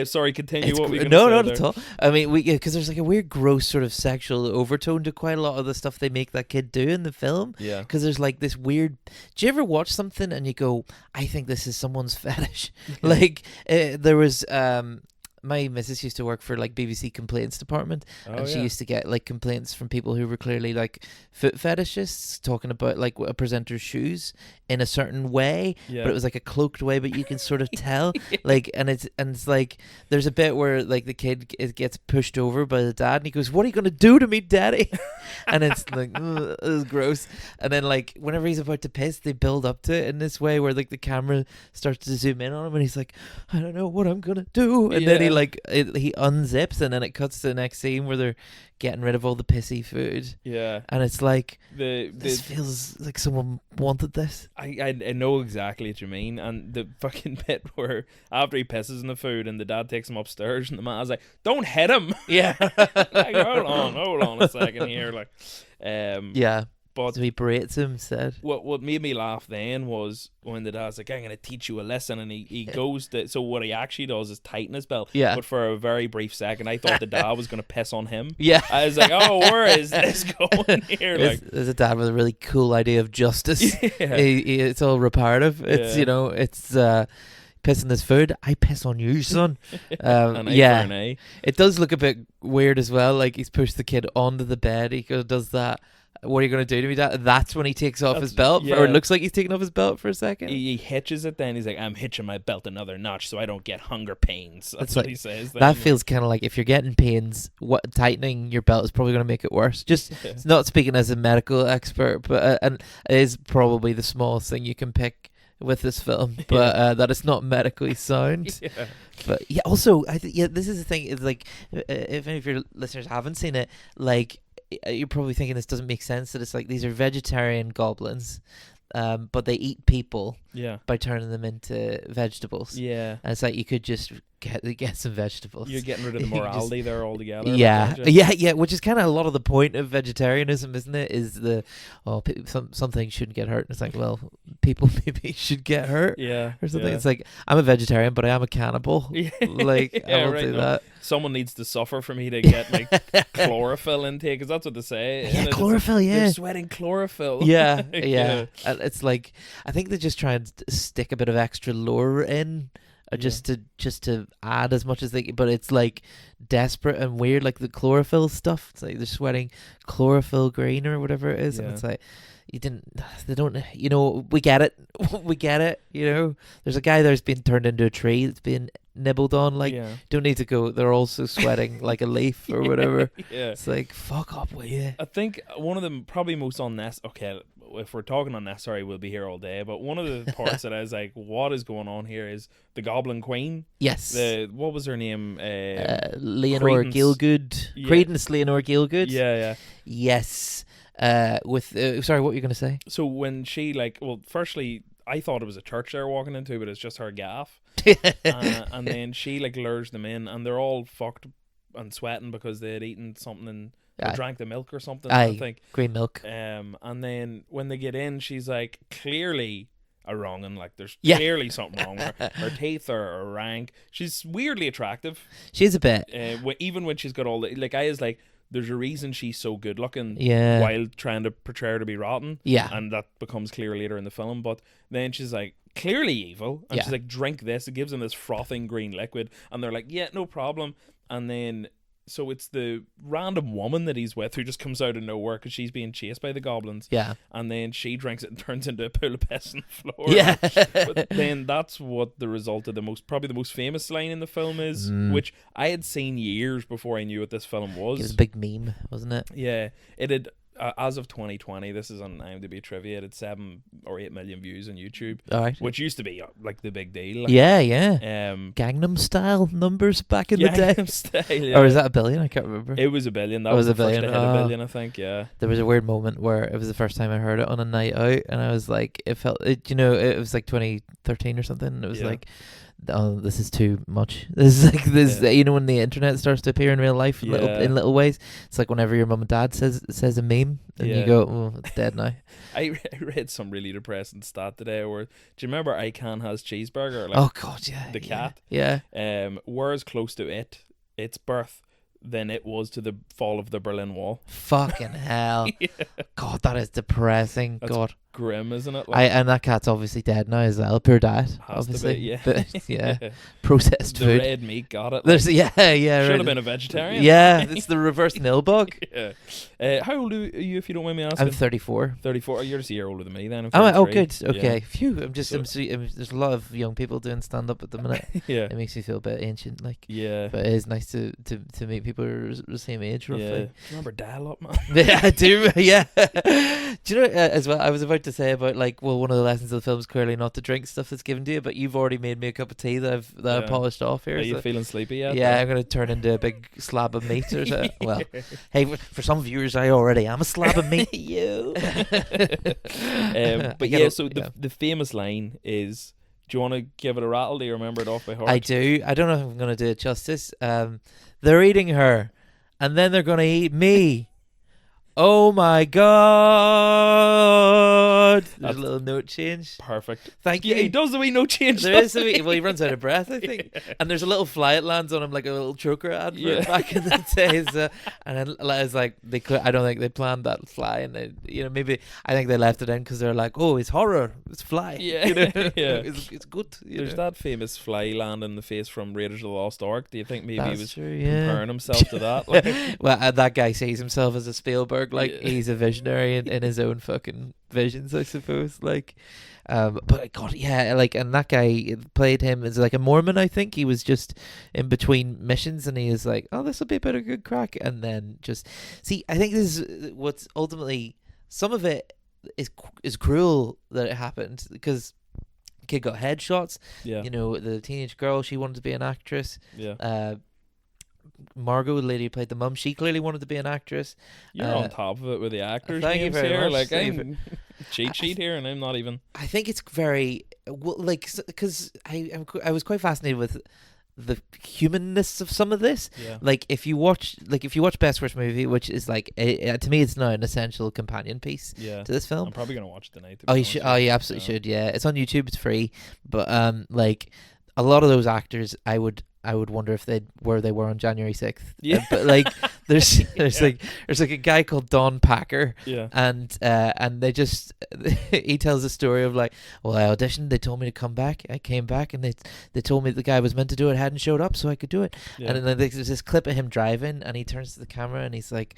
sorry, continue. It's what we no, say not there. at all. I mean, because there's like a weird, gross sort of sexual overtone to quite a lot of the stuff they make that kid do in the film. Yeah. Because there's like this weird. Do you ever watch something and you go, I think this is someone's fetish? Like, there was. My missus used to work for like BBC complaints department, and she used to get like complaints from people who were clearly like foot fetishists, talking about like a presenter's shoes in a certain way, but it was like a cloaked way, but you can sort of tell, like, and it's like there's a bit where like the kid gets pushed over by the dad, and he goes, "What are you gonna do to me, daddy?" And it's like, it was gross. And then like whenever he's about to piss, they build up to it in this way where like the camera starts to zoom in on him, and he's like, "I don't know what I'm gonna do," and then he unzips, and then it cuts to the next scene where they're getting rid of all the pissy food. Yeah. And it's like, this feels like someone wanted this. I know exactly what you mean. And the fucking bit where after he pisses in the food and the dad takes him upstairs and the man's like, don't hit him. Yeah. Like, hold on a second here. Like, yeah. But so he berates him instead. What made me laugh then was when the dad's like, I'm going to teach you a lesson, and he goes to, so what he actually does is tighten his belt. Yeah. But for a very brief second, I thought the dad was going to piss on him. Yeah. I was like, oh, where is this going here? Like, there's a dad with a really cool idea of justice. Yeah. It's all reparative. It's, it's... pissing this food, I piss on you, son. It does look a bit weird as well. Like he's pushed the kid onto the bed. He does that. What are you going to do to me, Dad? That's when he takes off his belt, or it looks like he's taking off his belt for a second. He hitches it. Then he's like, "I'm hitching my belt another notch so I don't get hunger pains." That's what he says. Then. That feels kind of like if you're getting pains, tightening your belt is probably going to make it worse. Just not speaking as a medical expert, but and it is probably the smallest thing you can pick with this film, but that it's not medically sound. But also this is the thing, is like, if any of your listeners haven't seen it, like, you're probably thinking this doesn't make sense, that it's like these are vegetarian goblins, but they eat people by turning them into vegetables. And it's like you could just get some vegetables. You're getting rid of the morality there altogether. Which is kind of a lot of the point of vegetarianism, isn't it? Is some things shouldn't get hurt. And it's like, well, people maybe should get hurt, or something. It's like, I'm a vegetarian, but I am a cannibal. Like, I will do that. Someone needs to suffer for me to get like chlorophyll intake, because that's what they say. Yeah, chlorophyll. Like, they're sweating chlorophyll. And it's like, I think they just try and stick a bit of extra lore in. Just to add as much as they, but it's like desperate and weird, like the chlorophyll stuff. It's like they're sweating chlorophyll green or whatever it is, and it's like we get it. There's a guy there's been turned into a tree that's been nibbled on. Like, don't need to go. They're also sweating like a leaf or whatever. It's like, fuck up, will you? I think one of them probably most unnecessary. Okay, if we're talking unnecessary, we'll be here all day. But one of the parts that I was like, what is going on here is the Goblin Queen. Yes. What was her name? Leonore Gielgud. Credence Leonore Gielgud. Yes. Sorry, what were you going to say? So when she firstly, I thought it was a church they were walking into, but it's just her gaff. And then she lures them in, and they're all fucked and sweating because they had eaten something or drank the milk or something. I think green milk. And then when they get in, she's like clearly a wronging. Like, there's clearly something wrong with her. Her teeth are rank. She's weirdly attractive. She's a bit. Even when she's got all the there's a reason she's so good looking while trying to portray her to be rotten. And that becomes clear later in the film. But then she's like clearly evil, and she's like, drink this. It gives them this frothing green liquid, and they're like, yeah, no problem. And then so it's the random woman that he's with who just comes out of nowhere because she's being chased by the goblins. Yeah. And then she drinks it and turns into a pool of piss on the floor. Yeah. But then that's what the result of probably the most famous line in the film is, which I had seen years before I knew what this film was. It was a big meme, wasn't it? Yeah. It had, as of 2020, this is on IMDb trivia, it had 7 or 8 million views on YouTube. All right. Which used to be like the big deal. Like, yeah. Gangnam Style numbers back in the day. Gangnam Style, yeah. Or is that a billion? I can't remember. It was a billion. That was the first to hit a billion, I think, yeah. There was a weird moment where it was the first time I heard it on a night out, and I was like, it was like 2013 or something, and it was like, oh, this is too much. This is like this. Yeah. You know, when the internet starts to appear in real life in little ways, it's like whenever your mum and dad says a meme, and you go, "Oh, it's dead now." I read some really depressing stat today. Where do you remember ICANN has cheeseburger? Like, oh God, yeah, the cat. Yeah. We're as close to its birth than it was to the fall of the Berlin Wall. Fucking hell. God, that is depressing. That's God. Grim, isn't it? Like, and that cat's obviously dead now as well. Poor diet, obviously. To be, yeah. But, yeah. Processed the food. red meat got it. There's Should have been a vegetarian. Yeah, it's the reverse nilbug. Yeah. How old are you, if you don't mind me asking? I'm 34. 34. You're just a year older than me then. Oh, good. Okay. Yeah. Phew. There's a lot of young people doing stand up at the minute. Yeah. It makes me feel a bit ancient, like. Yeah. But it is nice to meet people who are the same age, roughly. Yeah. Do you remember dial-up, man? Yeah, I do. Yeah. Do you know as well? I was about to say about like, well, one of the lessons of the film is clearly not to drink stuff that's given to you, but you've already made me a cup of tea that I polished off here. Are you feeling sleepy yet? Yeah, I'm gonna turn into a big slab of meat or so. Well, hey, for some viewers, I already am a slab of meat. You. But yeah, so the famous line is, do you want to give it a rattle? Do you remember it off by heart? I do. I don't know if I'm gonna do it justice. They're eating her, and then they're gonna eat me. Oh my God! There's a little note change. Perfect. Thank you. Yeah, he does the wee note change. There is a wee, well, he runs out of breath, I think. Yeah. And there's a little fly that lands on him like a little choker advert back in the days. And it's like I don't think they planned that fly, and they, maybe I think they left it in because they're like, oh, it's horror, it's fly. Yeah, yeah. It's good. There's that famous fly land in the face from Raiders of the Lost Ark. Do you think maybe he was comparing himself to that? Like? Well, that guy sees himself as a Spielberg. Like he's a visionary in his own fucking visions, I suppose. Like, but God, yeah, like, and that guy played him as like a Mormon. I think he was just in between missions, and he was like, "Oh, this will be a bit of good crack," and then just I think this is what's ultimately, some of it is cruel that it happened because the kid got headshots. Yeah, the teenage girl, she wanted to be an actress. Yeah. Margot, the lady who played the mum, she clearly wanted to be an actress. You're on top of it with the actors' thank names you very here. much. Like, I'm cheat sheet here, and I'm not even. I think it's very because I was quite fascinated with the humanness of some of this. Yeah. Like if you watch Best Worst Movie, which is like to me it's now an essential companion piece to this film. I'm probably gonna watch it tonight. You should. Oh, you absolutely should. Yeah, it's on YouTube. It's free. But like a lot of those actors, I would wonder if they were on January 6th. Yeah. But like there's like a guy called Don Packer. Yeah. And they just he tells a story of like, well, I auditioned, they told me to come back, I came back, and they told me the guy was meant to do it hadn't showed up, so I could do it. Yeah. And then there's this clip of him driving, and he turns to the camera and he's like,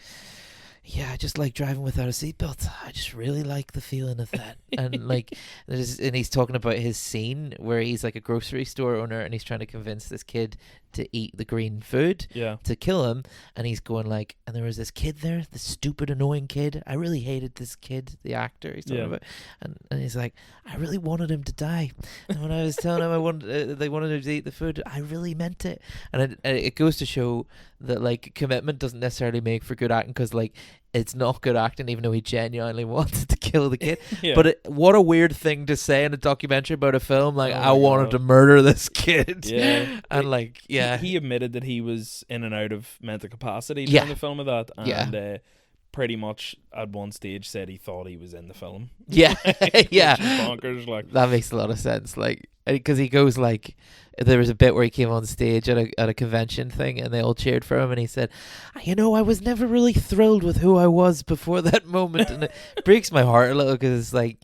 yeah, I just like driving without a seatbelt. I just really like the feeling of that. And like, and he's talking about his scene where he's like a grocery store owner and he's trying to convince this kid to eat the green food to kill him. And he's going like, and there was this kid there, this stupid, annoying kid. I really hated this kid, the actor he's talking about. And he's like, I really wanted him to die. And when I was telling him they wanted him to eat the food, I really meant it. And it goes to show that like commitment doesn't necessarily make for good acting, because like it's not good acting even though he genuinely wanted to kill the kid. But what a weird thing to say in a documentary about a film, like, I wanted to murder this kid. And like he admitted that he was in and out of mental capacity during the film of that, and pretty much at one stage said he thought he was in the film. Bonkers, like. That makes a lot of sense, like, because he goes like, there was a bit where he came on stage at a convention thing and they all cheered for him, and he said, I was never really thrilled with who I was before that moment. And it breaks my heart a little, because it's like,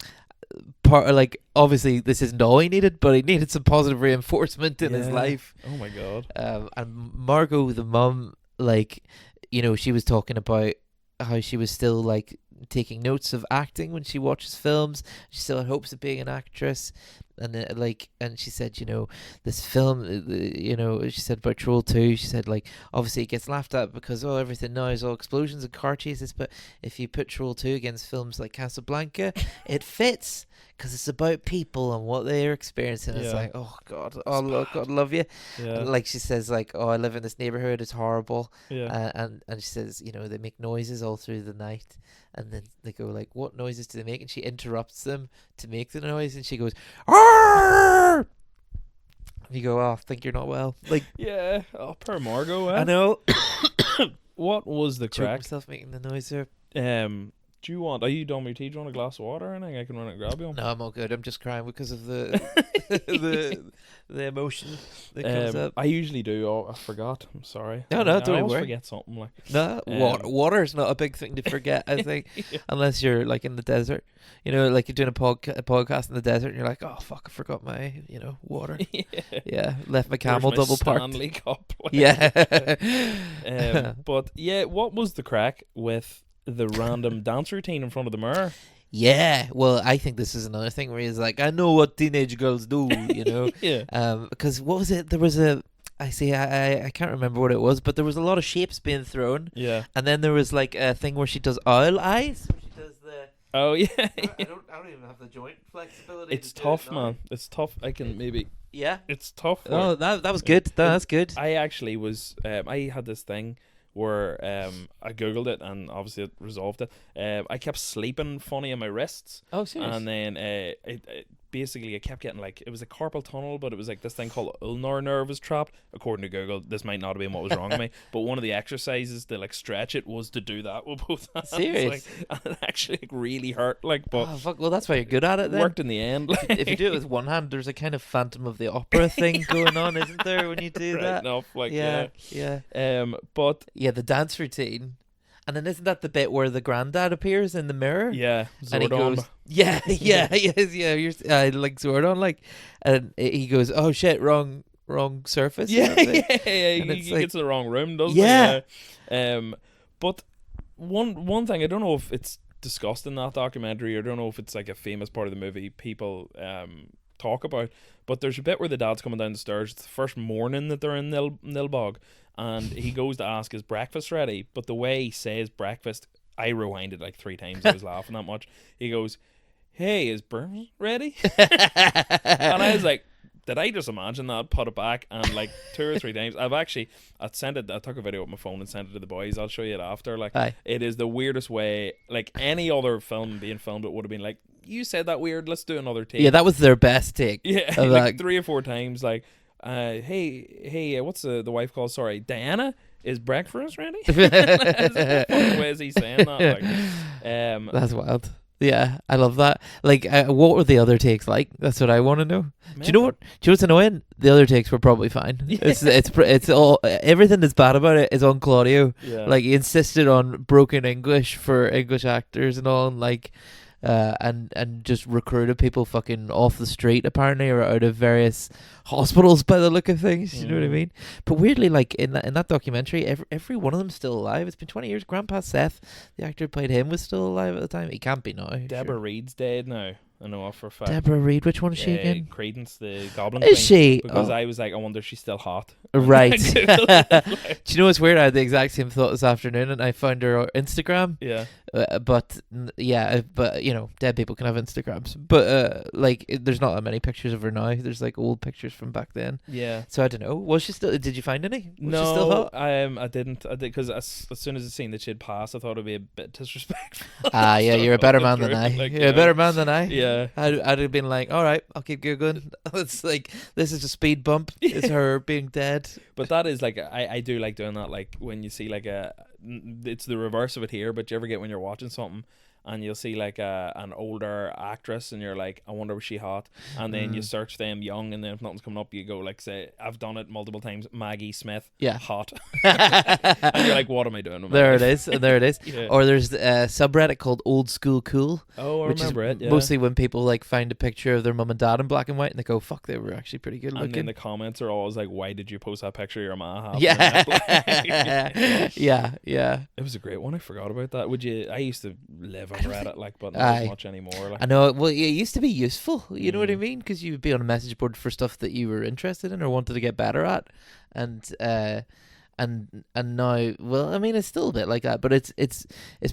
obviously this isn't all he needed, but he needed some positive reinforcement in his life. Oh my God. And Margot, the mum, like, she was talking about how she was still like taking notes of acting when she watches films. She still had hopes of being an actress. And and she said, this film, she said about Troll 2, she said, like, obviously it gets laughed at because, everything now is all explosions and car chases, but if you put Troll 2 against films like Casablanca, it fits because it's about people and what they're experiencing. It's like, oh God, God love you. Yeah. And like she says, like, I live in this neighborhood, it's horrible. Yeah. And she says, they make noises all through the night. And then they go like, what noises do they make? And she interrupts them to make the noise, and she goes, "Arr!" And you go, I think you're not well. Like, yeah. Oh, poor Margot. I know. What was the Choke crack? myself making the noise there. Are you done with your tea? Do you want a glass of water or anything? I can run and grab you. No, I'm all good. I'm just crying because of the the emotion that comes up. I usually do. Oh, I forgot. I'm sorry. No, I don't always worry. forget something like. No, water's not a big thing to forget, I think, unless you're like in the desert. Like you're doing a podcast in the desert, and you're like, oh fuck, I forgot my water. Yeah, left my camel Where's my double parked. Stanley cup. Yeah. But yeah, what was the crack with the random dance routine in front of the mirror? Yeah, well, I think this is another thing where he's like, I know what teenage girls do, Yeah. Because what was it? There was I can't remember what it was, but there was a lot of shapes being thrown. Yeah. And then there was like a thing where she does owl eyes. Where she does the. Oh yeah. I don't even have the joint flexibility. It's tough, man. It's tough. I can maybe. Yeah. It's tough. Oh, that was good. That's good. I actually was. I had this thing where I googled it and obviously it resolved it. I kept sleeping funny on my wrists. Oh, serious? And then basically I kept getting like, it was a carpal tunnel, but it was like this thing called ulnar nerve was trapped. According to Google, this might not have been what was wrong with me, but one of the exercises to like stretch it was to do that with both hands. Serious? Like, and it actually like really hurt. Like, but oh, fuck. Well, that's why you're good at it then. Worked in the end. Like. If you do it with one hand, there's a kind of Phantom of the Opera thing going on, isn't there, when you do right that? enough, like, yeah. But yeah, the dance routine. And then isn't that the bit where the granddad appears in the mirror? yeah, And he Zordon. goes, yeah, you're like Zordon, like, and he goes, oh shit, wrong surface. Yeah, And he it's like, gets in the wrong room, doesn't Yeah. he? But one thing, I don't know if it's discussed in that documentary, or I don't know if it's like a famous part of the movie people talk about, but there's a bit where the dad's coming down the stairs. It's the first morning that they're in Nilbog, and he goes to ask, is breakfast ready? But the way he says breakfast, I rewinded like 3 times. I was laughing that much. He goes, hey, is breakfast ready? And I was like, did I just imagine that, put it back, and like 2 or 3 times I took a video with my phone and sent it to the boys. I'll show you it after. Like, Aye. it is the weirdest way. Like any other film being filmed, it would have been like, you said that weird, let's do another take. yeah, that was their best take. Yeah, of like that. 3 or 4 times. Like, hey, what's the wife called? Sorry, Diana, is breakfast ready? What fucking way is he saying that? Like, That's wild. Yeah, I love that. Like, what were the other takes like? That's what I want to know. Do you know what's annoying? The other takes were probably fine. Yeah. It's all, everything that's bad about it is on Claudio. Yeah. Like, he insisted on broken English for English actors and all, and like, and just recruited people fucking off the street apparently, or out of various hospitals by the look of things. You know what I mean? But weirdly, like in that documentary, every one of them's still alive. It's been 20 years. Grandpa Seth, the actor who played him, was still alive at the time. He can't be now. Deborah sure. Reed's dead now. I know for a fact. Deborah Reed, which one is she again? Credence, the Goblin Is Queen. she? Because Oh. I was like, I wonder if she's still hot. Right. Do you know what's weird? I had the exact same thought this afternoon, and I found her on Instagram. Yeah. But dead people can have Instagrams. But like, there's not that many pictures of her now. There's like old pictures from back then. Yeah. So I don't know. Was she still? Did you find any? Was she still No, hot? I didn't. I did, because as soon as I seen that she'd passed, I thought it'd be a bit disrespectful. Ah, yeah, you're a better man than Through, I. like, You're a better man than I. Yeah. I'd have been like, all right, I'll keep googling. It's like, this is a speed bump. It's her being dead. But that is like, I do like doing that. Like when you see like it's the reverse of it here. But you ever get when you're watching something and you'll see like an older actress, and you're like, I wonder was she hot? And then you search them young, and then if nothing's coming up, you go like, say, I've done it multiple times. Maggie Smith, hot. And you're like, what am I doing with my There life? it is. There it is. Yeah. Or there's a subreddit called Old School Cool. Oh, I which remember is it. Yeah. mostly when people like find a picture of their mum and dad in black and white, and they go, "Fuck, they were actually pretty good And then looking." the comments are always like, why did you post that picture of your ma having? Yeah, yeah. It was a great one. I forgot about that. Would you? I used to live on Reddit, like, but not Aye. as much anymore. Like. I know. Well, it used to be useful. You know what I mean? Because you would be on a message board for stuff that you were interested in or wanted to get better at, and now, well, I mean, it's still a bit like that, but it's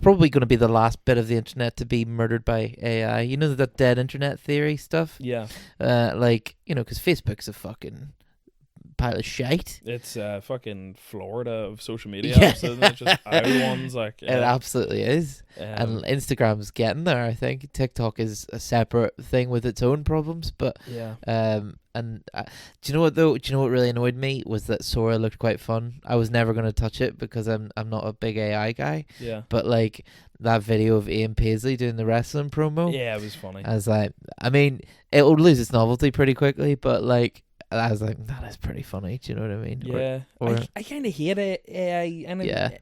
probably going to be the last bit of the internet to be murdered by AI. You know, that dead internet theory stuff. Yeah. Like, you know, because Facebook's a fucking pile of shite. It's fucking Florida of social media. Yeah. So it's just our ones, like. It Yeah. absolutely is. And Instagram's getting there, I think. TikTok is a separate thing with its own problems, but yeah. and do you know what though? Do you know what really annoyed me was that Sora looked quite fun. I was never going to touch it because I'm not a big AI guy. Yeah. But like that video of Ian Paisley doing the wrestling promo. Yeah, it was funny. I was like, I mean, it will lose its novelty pretty quickly, but like, I was like, that is pretty funny. Do you know what I mean? Yeah. I kind of hate AI.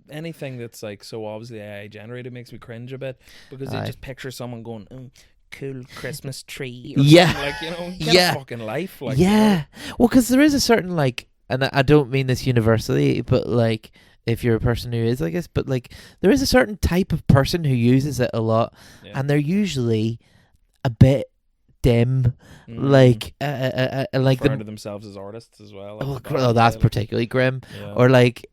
Anything that's like so obviously AI generated makes me cringe a bit because I just picture someone going, cool Christmas tree. Or something, like, you know, get a fucking life. Like, yeah. Well, because there is a certain like, and I don't mean this universally, but like, if you're a person who is, I guess, but like, there is a certain type of person who uses it a lot, and they're usually a bit dim, like referring to themselves as artists as well. Oh, that's particularly grim. Yeah. Or like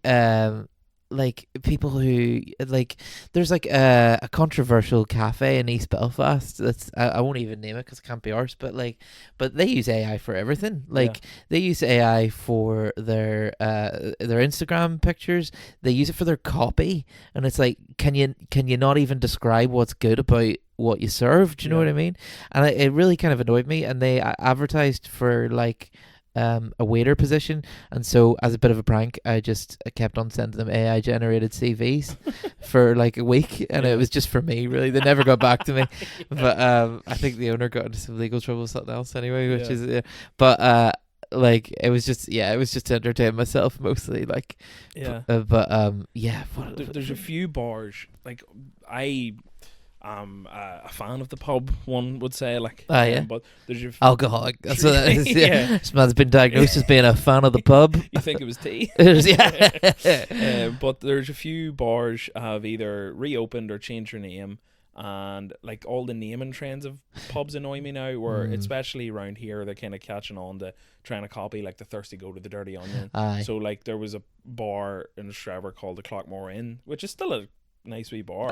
people who like, there's like a controversial cafe in East Belfast that's I won't even name it because it can't be ours, but they use AI for everything. Like they use AI for their Instagram pictures. They use it for their copy, and it's like, can you not even describe what's good about what you serve? Do you know what I mean? And it really kind of annoyed me. And they advertised for like a waiter position, and so as a bit of a prank, I kept on sending them AI generated CVs for like a week, and it was just for me, really. They never got back to me. But I think the owner got into some legal trouble with something else anyway, which is like it was just to entertain myself mostly, like. There's a few bars, like I a fan of the pub, one would say, like. But there's alcoholic. That's what that is. Yeah. This man's been diagnosed as being a fan of the pub. You think it was tea? But there's a few bars have either reopened or changed their name, and like all the naming trends of pubs annoy me now. Where especially around here, they're kind of catching on to trying to copy like the Thirsty Goat to the Dirty Onion. So like there was a bar in Trevor called the Clockmore Inn, which is still a nice wee bar.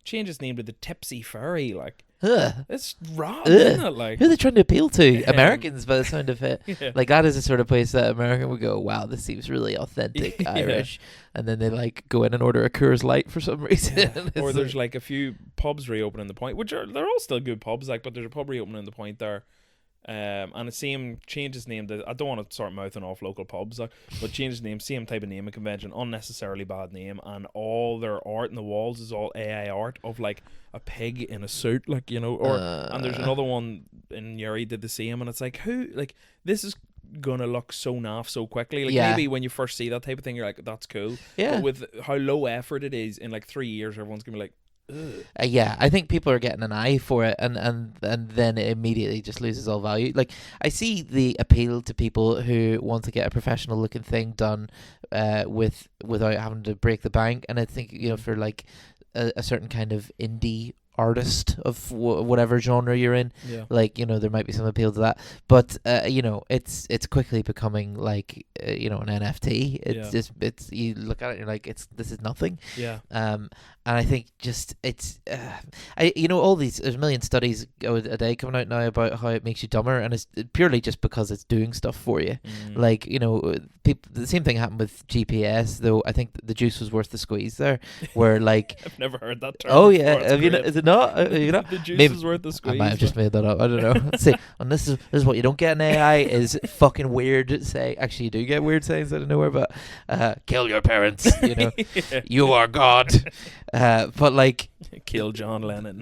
Change its name to the Tipsy Fairy. Like, it's wrong, isn't it? Like, who are they trying to appeal to? Americans, by the sound of it. Like, that is the sort of place that American would go, wow, this seems really authentic Irish, and then they like go in and order a Coors Light for some reason. Or there's like a few pubs reopening the Point, which they're all still good pubs, like, but there's a pub reopening the Point there. And it changed its name. I don't want to start mouthing off local pubs, but changed its name, same type of naming convention, unnecessarily bad name, and all their art in the walls is all AI art of like a pig in a suit, like, you know. Or and there's another one in Uri did the same, and it's like, who, like, this is gonna look so naff so quickly. Like maybe when you first see that type of thing, you're like, that's cool. But with how low effort it is, in like 3 years, everyone's gonna be like. I think people are getting an eye for it, and then it immediately just loses all value. Like, I see the appeal to people who want to get a professional looking thing done without having to break the bank, and I think, you know, for like a certain kind of indie artist of whatever genre you're in, like, you know, there might be some appeal to that, but you know, it's quickly becoming like you know, an NFT. It's just, it's, you look at it and you're like, this is nothing. And I think just it's you know, all these, there's a million studies a day coming out now about how it makes you dumber, and it's purely just because it's doing stuff for you. Like, you know, the same thing happened with GPS, though I think the juice was worth the squeeze there, where like I've never heard that term. Oh yeah, have you? Is it not? You know, The juice maybe is worth the I squeeze. might have just made that up. I don't know. See, and this is what you don't get in AI is fucking weird say. Actually, you do get weird sayings out of nowhere, but kill your parents. You know, Yeah. you are God. But like, Kill John Lennon.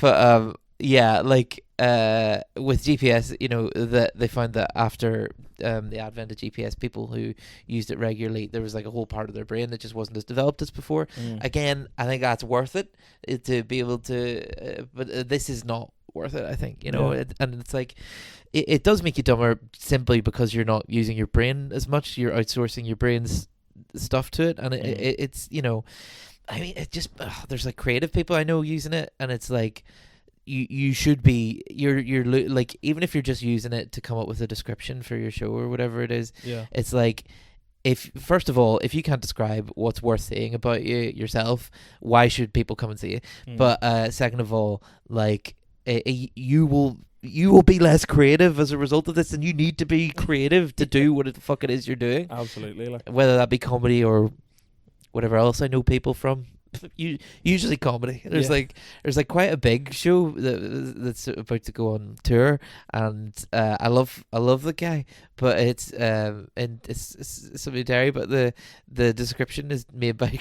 but yeah, like with GPS, you know, that they found that after the advent of GPS, people who used it regularly, there was like a whole part of their brain that just wasn't as developed as before. Again, I think that's worth it to be able to, but this is not worth it. I think, you know, Yeah. and it's like it does make you dumber simply because you're not using your brain as much. You're outsourcing your brain's stuff to it, and it's, you know, I mean, it just there's like creative people I know using it, and it's like you should be you're like, even if you're just using it to come up with a description for your show or whatever it is, Yeah. it's like, if first of all, if you can't describe what's worth saying about you yourself, why should people come and see you? But second of all, like you will be less creative as a result of this, and you need to be creative to do what the fuck it is you're doing. Absolutely. Like, Whether that be comedy or whatever else I know people from. Usually comedy. There's like quite a big show that's about to go on tour, and I love the guy, but it's and it's something dairy, but the description is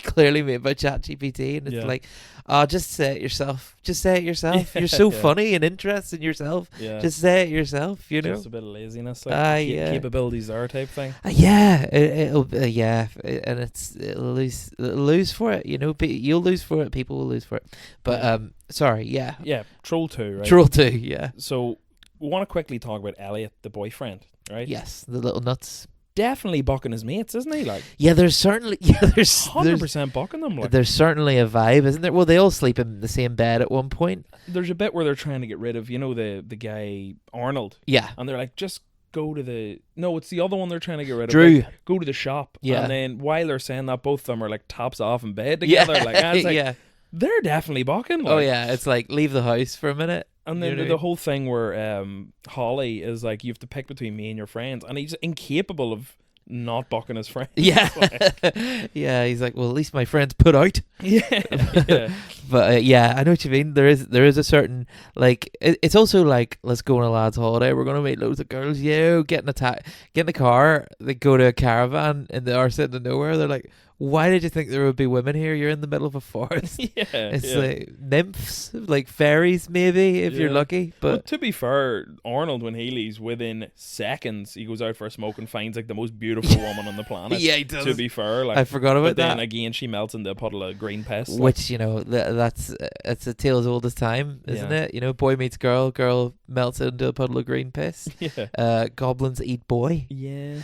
clearly made by ChatGPT, and it's like, oh, just say it yourself. Just say it yourself. You're so funny and interested in yourself. yeah. Just say it yourself. You know. Just a bit of laziness, like capabilities there type thing. Yeah, it'll and it'll lose for it. You know, you'll lose for it. People will lose for it. But sorry, yeah. Yeah, Troll 2, right? Troll 2, yeah. So we want to quickly talk about Elliot, the boyfriend, right? Yes, the little nuts. Definitely bucking his mates, isn't he? Like, yeah, there's certainly 100% bucking them. Like, there's certainly a vibe, isn't there? Well, they all sleep in the same bed at one point. there's a bit where they're trying to get rid of, you know, the guy Arnold, Yeah, and they're like, just go to the it's the other one they're trying to get rid Drew. of. Like, go to the shop. Yeah. And then while they're saying that, both of them are like tops off in bed together. Yeah, Like, and it's like, yeah. they're definitely bucking. Like. Oh yeah, it's like, leave the house for a minute. And then You know what I the mean? whole thing where Holly is like, you have to pick between me and your friends, and he's incapable of not bucking his friends. Yeah, Like, yeah. He's like, well, at least my friend's put out. yeah, yeah. But yeah, I know what you mean. There is a certain, like, it's also like, let's go on a lad's holiday. We're gonna meet loads of girls. Get in the car. They go to a caravan in the arse end of nowhere. They're like, why did you think there would be women here? You're in the middle of a forest. Yeah, It's yeah. like nymphs, like fairies, maybe, if you're Yeah. lucky. But to be fair, Arnold, when he leaves, within seconds he goes out for a smoke and finds like the most beautiful woman on the planet. yeah, he does. To be fair, like, I forgot about but then that. again she melts into a puddle of green piss. Like, Which, you know, that's it's a tale as old as time, isn't Yeah. it? You know, boy meets girl, girl melts into a puddle of green piss. yeah, Goblins eat boy. yeah.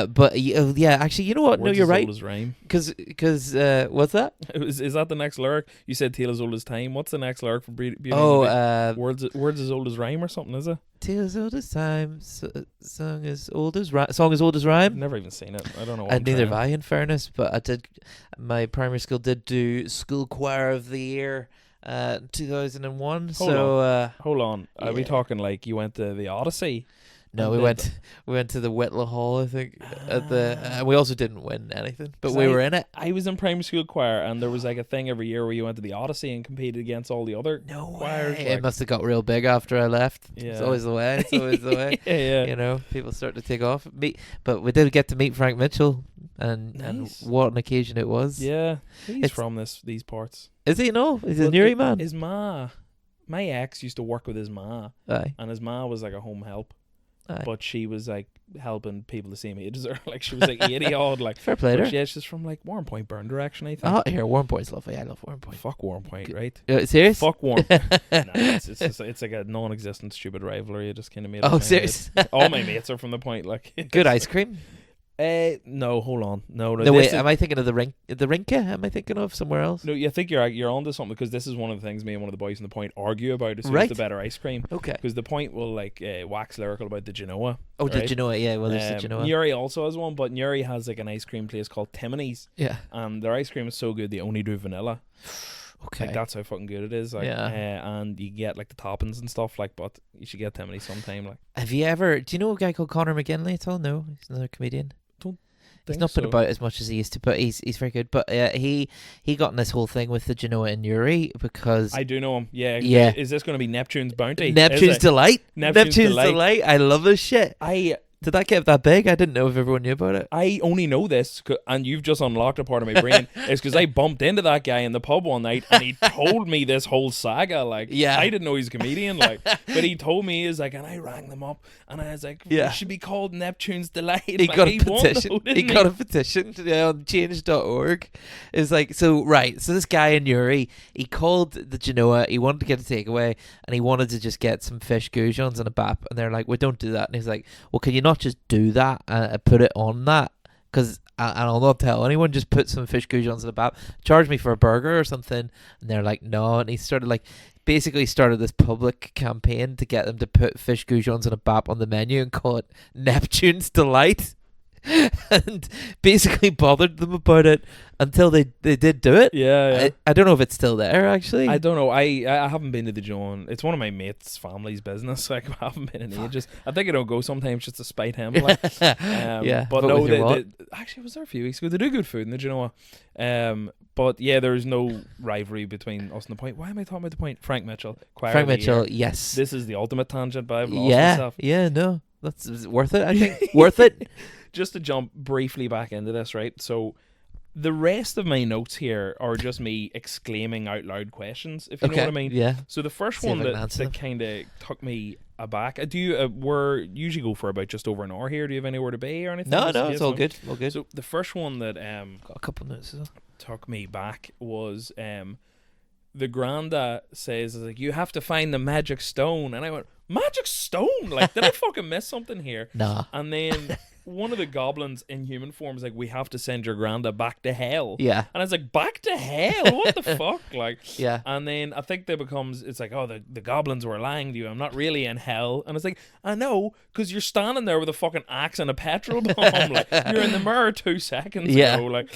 But yeah, actually, you know what? Words no, you're as right. old as rhyme. Because what's that? Is that the next lyric? You said "Tale as old as time." What's the next lyric from Beauty? and Oh, the Beast? Words as old as rhyme or something, is it? tale as old as time, song as old as rhyme. Song as old as I've rhyme. never even seen it. I don't know. What And neither have trying. I, in fairness. But I did. My primary school did do school choir of the year, 2001. Hold on. Are we yeah. talking like you went to the Odyssey? No, And we did went to the Whitla Hall, I think. At the we also didn't win anything, but 'Cause we were in it. I was in primary school choir, and there was like a thing every year where you went to the Odyssey and competed against all the other No choirs. way. Like, It must have got real big after I left. Yeah. It's always the way. It's always the way. yeah. You know, people start to take off. But we did get to meet Frank Mitchell, and Nice. what an occasion it was. Yeah. He's It's- from these parts. Is he? No, he's a Well, Newry man. His ma, my ex used to work with his ma, Aye. and his ma was like a home help, Aye. but she was like helping people the same age as her. Like, she was like 80 odd. Like, Fair play to but her. yeah, she's from like Warren Point, Burn direction, I think. Oh, here, Warm Point's lovely. I love Warm Point. Fuck Warren Point, right? Serious? Fuck Warren. Nah, it's like a non-existent stupid rivalry. I just kind of made. It in Oh, my serious? head. All my mates are from the Point. Like, Good ice cream. No, hold on. No, No, this wait. is- Am I thinking of the Rinka? Am I thinking of somewhere else? No, I think you're onto something, because this is one of the things me and one of the boys in the Point argue about. Is who's Right. the better ice cream? Okay. Because the Point will like wax lyrical about the Genoa. Oh, right? did you know it? Yeah. Well, there's the Genoa. Newry also has one, but Newry has like an ice cream place called Timony's, Yeah. and their ice cream is so good they only do vanilla. Okay. Like, that's how fucking good it is. Like, Yeah. and you get like the toppings and stuff. Like, but you should get Timony's sometime. Like, Have you ever? Do you know a guy called Connor McGinley at all? No, he's another comedian. Don't- He's not been about as much as he used to, but he's very good. But he got in this whole thing with the Genoa and Yuri because I do know him. Yeah. Yeah. Is this going to be Neptune's Bounty? Neptune's Delight. Neptune's Delight. I love this shit. Did that get that big? I didn't know if everyone knew about it. I only know this, and you've just unlocked a part of my brain. It's because I bumped into that guy in the pub one night, and he told me this whole saga. Like, Yeah. I didn't know he's a comedian. Like, but he told me, he's like, and I rang them up, and I was like, Yeah. it should be called Neptune's Delight. He Like, got a won, petition. though, He didn't got a petition on change.org. It's like, so this guy in Yuri, he called the Genoa, he wanted to get a takeaway, and he wanted to just get some fish goujons and a bap, and they're like, well, don't do that. And he's like, well, can you not just do that and put it on that? Because and I'll not tell anyone, just put some fish goujons in a bap, charge me for a burger or something. And they're like, no. And he basically started this public campaign to get them to put fish goujons in a bap on the menu and call it Neptune's Delight. And basically bothered them about it until they did do it. Yeah. I don't know if it's still there, actually. I don't know. I haven't been to the John. It's one of my mates' family's business. Like, I haven't been in ages. I think I don't go sometimes just to spite him. Like, Yeah, but but no, with your actually, I was there a few weeks ago. They do good food in the Genoa. But yeah, there's no rivalry between us and the Point. Why am I talking about the Point? Frank Mitchell. Frank Mitchell, yes. This is the ultimate tangent, but I've lost myself. Yeah, no. That's worth it, I think. Worth it. Just to jump briefly back into this, right? So the rest of my notes here are just me exclaiming out loud questions, if you know what I mean. Yeah. So the first See if one I can answer that them. kind of took me aback. We're usually go for about just over an hour here. Do you have anywhere to be or anything? No, Just in it's case? all good. All good. So the first one that Got a couple minutes as well. took me back was the Granda says, like, you have to find the magic stone, and I went, magic stone? Like, did I fucking miss something here? Nah. And then one of the goblins in human form is like, we have to send your Granda back to hell. Yeah. And I was like, back to hell? What the fuck? Like, Yeah. and then I think it's like, oh, the goblins were lying to you. I'm not really in hell. And it's like, I know, because you're standing there with a fucking axe and a petrol bomb. Like, you're in the mirror 2 seconds Yeah. ago. Like,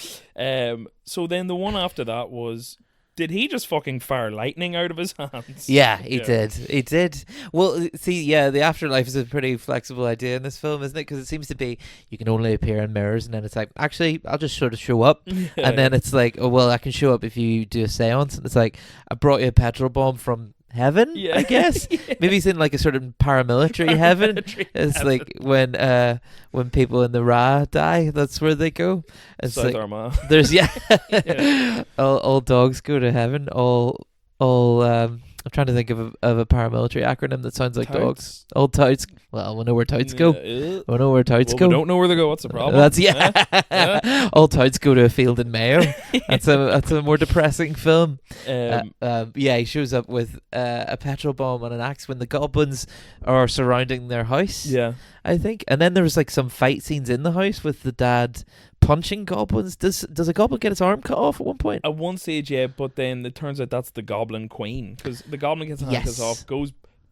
so then the one after that was, did he just fucking fire lightning out of his hands? Yeah, he did. He did. Well, see, yeah, the afterlife is a pretty flexible idea in this film, isn't it? Because it seems to be you can only appear in mirrors, and then it's like, actually, I'll just sort of show up. And then it's like, oh, well, I can show up if you do a seance. And it's like, I brought you a petrol bomb from heaven, I guess. Yeah. Maybe he's in like a sort of paramilitary heaven. It's heaven. like when people in the Ra die, that's where they go. It's South like, Armagh. there's Yeah. all dogs go to heaven. All I'm trying to think of a paramilitary acronym that sounds like dogs. All touts. Well, we know where touts go. Yeah. We know where touts go. We don't know where they go. What's the problem? That's Yeah. All touts go to a field in Mayo. That's a more depressing film. Yeah, he shows up with a petrol bomb and an axe when the goblins are surrounding their house. Yeah. I think, and then there was like some fight scenes in the house with the dad punching goblins. Does a goblin get his arm cut off at one point? At one stage, yeah, but then it turns out that's the Goblin Queen, because the Goblin gets his hand cut off,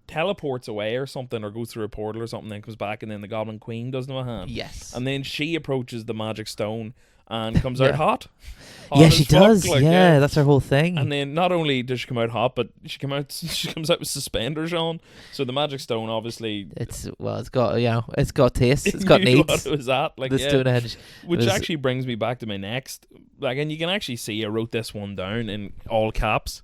teleports away or something, or goes through a portal or something, then comes back, and then the Goblin Queen doesn't have a hand. Yes. And then she approaches the magic stone and comes out hot. Yeah, she does. Like, yeah, that's her whole thing. And then not only does she come out hot, but she comes out with suspenders on. So the magic stone, obviously, it's got taste. It's got knew needs. what it was at, like, The Stonehenge, which actually brings me back to my next, like, and you can actually see I wrote this one down in all caps.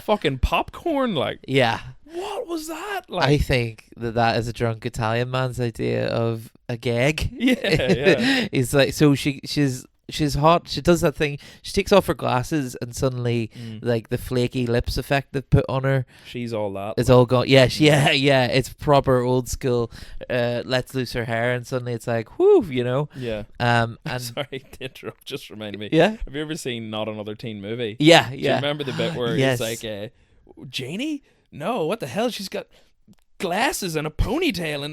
Fucking popcorn, like. Yeah. What was that? Like, I think that is a drunk Italian man's idea of a gag. Yeah. It's like, so she's hot. She does that thing. She takes off her glasses, and suddenly, like, the flaky lips effect they've put on her, she's all that. it's all gone. Yeah, yeah. It's proper old school. Lets loose her hair, and suddenly it's like, whoo, you know. Yeah. And Sorry to interrupt. Just reminded me. yeah, Have you ever seen Not Another Teen Movie? yeah. Do you remember the bit where Yes. it's like, Janie? No, what the hell? She's got glasses and a ponytail,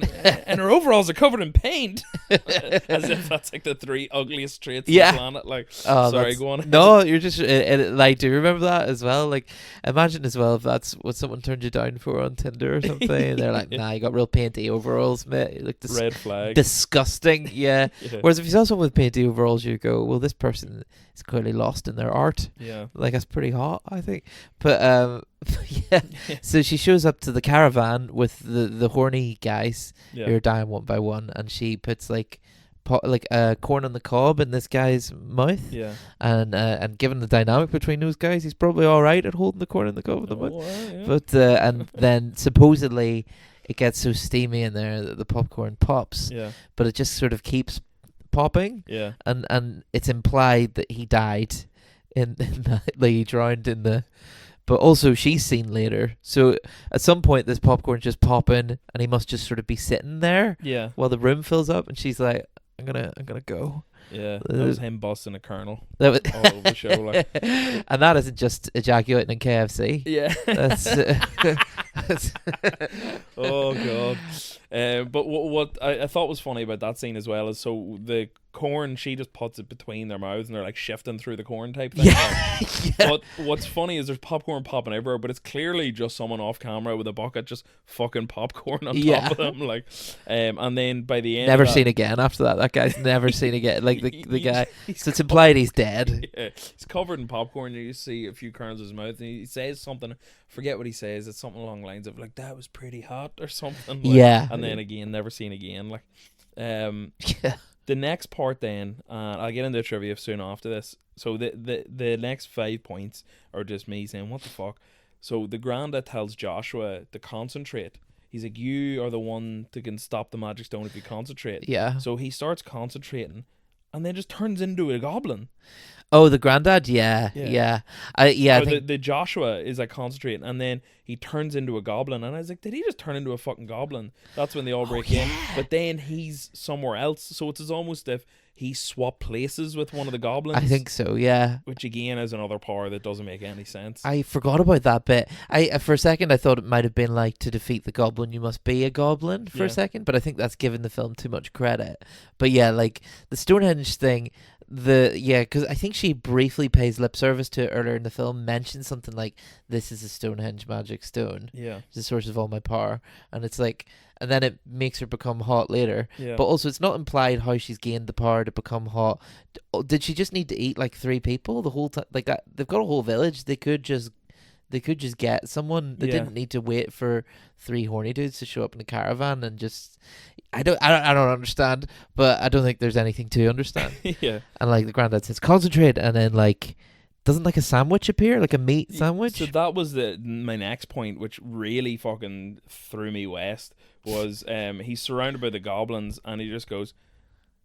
and her overalls are covered in paint. As if that's like the 3 ugliest traits on the planet. Like, sorry, go on. No, you're just like, do you remember that as well? Like, imagine as well if that's what someone turned you down for on Tinder or something. And they're like, nah, you got real painty overalls, mate. You look Red flag. disgusting. Yeah. Yeah. Whereas if you saw someone with painty overalls, you go, well, this person is clearly lost in their art. Yeah. Like, that's pretty hot, I think. But yeah. So she shows up to the caravan with the horny guys who are dying one by one, and she puts like corn on the cob in this guy's mouth. Yeah. And given the dynamic between those guys, he's probably all right at holding the corn on the cob in the mouth. Yeah. But and then supposedly it gets so steamy in there that the popcorn pops. Yeah. But it just sort of keeps popping. Yeah. And it's implied that he died in like he drowned in the. But also she's seen later. So at some point this popcorn's just popping and he must just sort of be sitting there Yeah. while the room fills up, and she's like, I'm gonna go. Yeah. That was him busting a kernel That was all over the show. Like. And that isn't just ejaculating in KFC. Yeah. That's Oh god. But what I thought was funny about that scene as well is, so the corn, she just puts it between their mouths and they're like shifting through the corn type thing. Yeah. Yeah. But what's funny is there's popcorn popping everywhere, but it's clearly just someone off camera with a bucket just fucking popcorn on top of them, like. And then by the end, never of that, seen again after that. That guy's never seen again. Like the guy. he's So it's implied he's dead. Yeah, he's covered in popcorn. You see a few kernels in his mouth, and he says something. Forget what he says. It's something along the lines of like, "That was pretty hot" or something. Like, Yeah. And then again, never seen again. Like, Yeah. the next part then, I'll get into the trivia soon after this. So the next 5 points are just me saying, "What the fuck?" So the Granda tells Joshua to concentrate. He's like, "You are the one that can stop the magic stone if you concentrate." Yeah. So he starts concentrating, and then just turns into a goblin. Oh, the granddad. Yeah. Yeah. Yeah. I Or think the Joshua is like concentrating, and then he turns into a goblin, and I was like, did he just turn into a fucking goblin? That's when they all break in. But then he's somewhere else, so it's almost if he swapped places with one of the goblins. I think so. Yeah. Which again is another power that doesn't make any sense. I forgot about that bit. I for a second I thought it might have been like, to defeat the goblin you must be a goblin for Yeah. a second, but I think that's giving the film too much credit. But yeah, like the Stonehenge thing, because I think she briefly pays lip service to it earlier in the film, mentions something like, "This is a Stonehenge magic stone. Yeah. It's the source of all my power," and it's like, and then it makes her become hot later. Yeah. But also, it's not implied how she's gained the power to become hot. Did she just need to eat like 3 people the whole time? Like that, they've got a whole village. They could just get someone. They Yeah. didn't need to wait for 3 horny dudes to show up in a caravan and just. I don't understand, but I don't think there's anything to understand. Yeah. And like the granddad says, concentrate, and then like, doesn't like a sandwich appear, like a meat sandwich? So that was my next point, which really fucking threw me west, was he's surrounded by the goblins, and he just goes,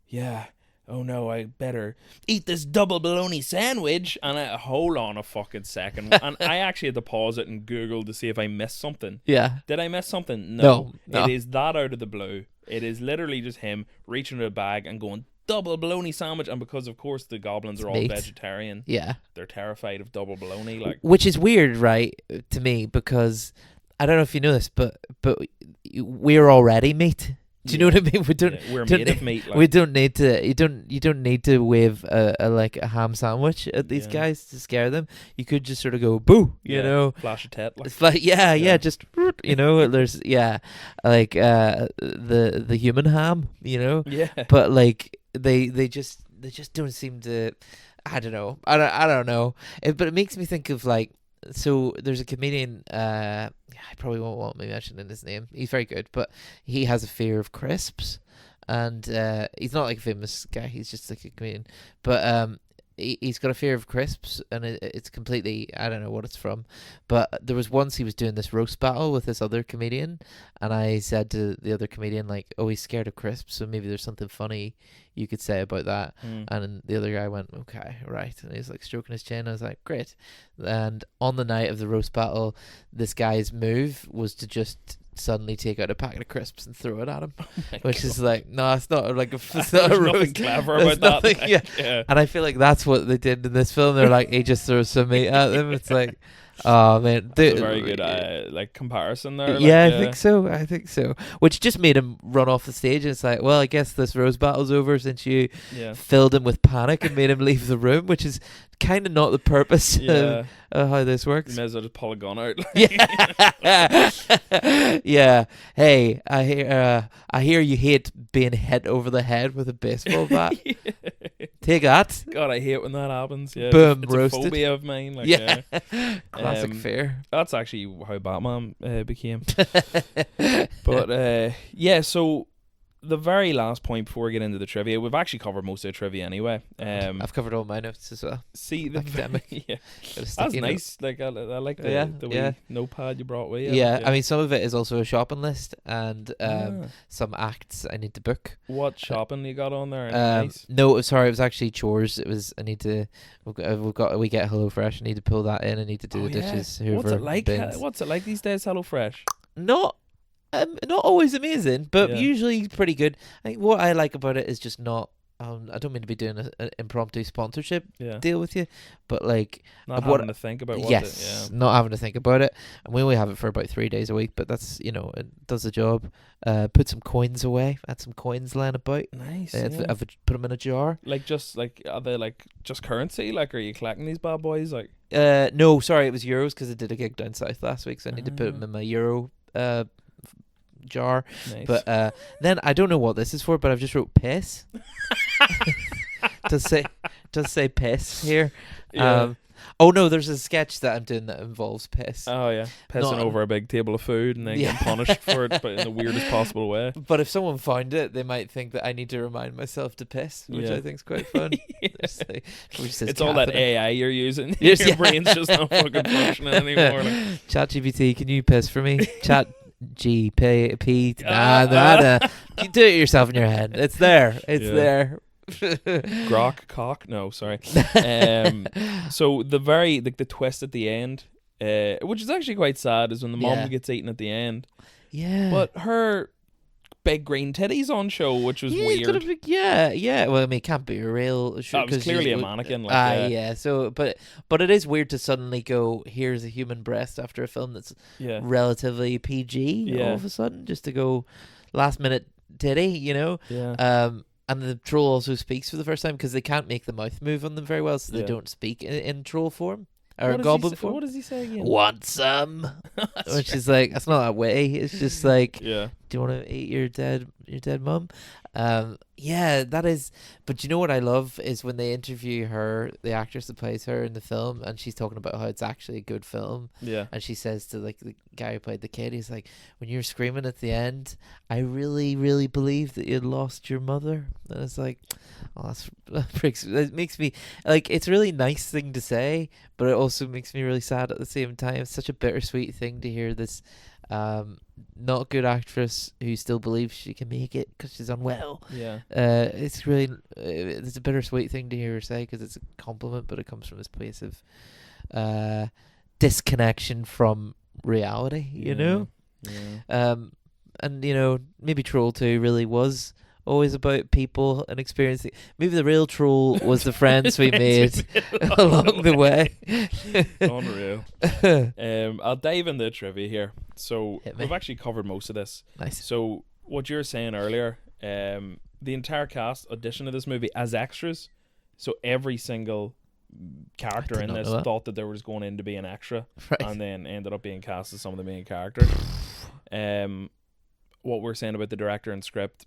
"Yeah, oh no, I better eat this double bologna sandwich." And hold on a fucking second. And I actually had to pause it and Google to see if I missed something. Yeah. Did I miss something? No. It is that out of the blue. It is literally just him reaching into a bag and going, "Double bologna sandwich." And because of course the goblins are all meat. vegetarian, Yeah. they're terrified of double bologna. Like, Which is weird, right, to me, because I don't know if you know this, but we're already meat. Do you know what I mean? We don't. we're don't made of meat. Like, We don't need to. You don't need to wave a ham sandwich at these Yeah. guys to scare them. You could just sort of go boo. You yeah, know. flash a tit. Like, It's like Yeah. just you know. There's like the human ham. You know. yeah. But like they just don't seem to. I don't know. I don't know. But it makes me think of like. So there's a comedian. I probably won't want me mentioning his name. He's very good, but he has a fear of crisps, and he's not like a famous guy. He's just like a comedian, but he's got a fear of crisps, and it's completely, I don't know what it's from. But there was once he was doing this roast battle with this other comedian, and I said to the other comedian like, "Oh, he's scared of crisps, so maybe there's something funny you could say about that." And the other guy went, "Okay, right," and he was like stroking his chin. I was like, "Great." And on the night of the roast battle, this guy's move was to just suddenly take out a packet of crisps and throw it at him, which is like, no, it's not like it's not There's a nothing roast. clever There's about that. nothing- yeah. And I feel like that's what they did in this film. They're like, he just throws some meat at them. It's like, oh man, That's a very good like comparison there. Yeah, like, I think so. Which just made him run off the stage. And it's like, well, I guess this roast battle's over since you Yeah. filled him with panic and made him leave the room, which is kind of not the purpose Yeah. of how this You works. may as well just pull a gun out. Yeah, yeah. Hey, I hear you hate being hit over the head with a baseball bat. Take that. God, I hate when that happens. Yeah, Boom, it's roasted. a phobia of mine. Like, Yeah, classic Um, fear. That's actually how Batman became. But yeah, so the very last point before we get into the trivia, we've actually covered most of the trivia anyway. I've covered all my notes as well. See, the Academic. yeah, Got a that's sticky note. nice. Like I like the wee notepad you brought with you. Yeah, I mean, some of it is also a shopping list and Ah. some acts I need to book. What shopping you got on there? Nice. No, sorry, it was actually chores. It was we get HelloFresh. I need to pull that in. I need to do the dishes. Hoover, What's it like? bins. What's it like these days? HelloFresh. Not always amazing, but Yeah. usually pretty good. I think what I like about it is just not. I don't mean to be doing an impromptu sponsorship Yeah. deal with you, but like Not what- having to think about what. yes, not having to think about it. And we only have it for about 3 days a week, but that's it does the job. Put some coins away. Had some coins lying about. Nice. I've put them in a jar. Are they just currency? Like, are you collecting these bad boys? Like, No, sorry, it was euros because I did a gig down south last week, so I need to put them in my euro jar. nice. But then I don't know what this is for, but I've just wrote piss. does say piss here. Yeah. Oh no, there's a sketch that I'm doing that involves piss. Oh yeah, pissing over a big table of food and then getting punished for it, but in the weirdest possible way. But if someone found it, they might think that I need to remind myself to piss, which I think is quite fun. It's all that AI you're using. Yes, Your yeah. brain's just not fucking functioning anymore. Like. ChatGPT, can you piss for me? Chat GP. Nah. You do it yourself in your head. It's there. It's there. Grok cock? No, sorry. So the twist at the end, which is actually quite sad, is when the mom gets eaten at the end. Yeah. But her big green titties on show, which was weird. Well, I mean, it can't be a real. That was clearly a mannequin. So, but it is weird to suddenly go, here's a human breast after a film that's relatively PG. All of a sudden, just to go last minute titty, Yeah. And the troll also speaks for the first time because they can't make the mouth move on them very well, so they don't speak in troll form or goblin form. What does he say again? Want some? Which is like, that's not that way. It's just like, yeah. Do you want to eat your dead mum? That is. But you know what I love is when they interview her, the actress that plays her in the film, and she's talking about how it's actually a good film. Yeah. And she says to like the guy who played the kid, he's like, when you're screaming at the end, I really, really believe that you'd lost your mother. And it's like, oh, that makes me like, it's a really nice thing to say, but it also makes me really sad at the same time. It's such a bittersweet thing to hear this. Not good actress who still believes she can make it because she's unwell. Yeah. It's really it's a bittersweet thing to hear her say because it's a compliment, but it comes from this place of disconnection from reality. Yeah. And maybe Troll 2 really was always about people and experiencing. Maybe the real troll was the friends we made along the way. Unreal. I'll dive into the trivia here. So we've actually covered most of this. Nice. So what you were saying earlier, the entire cast auditioned to this movie as extras. So every single character in this thought that there was going in to be an extra, and then ended up being cast as some of the main characters. What we're saying about the director and script,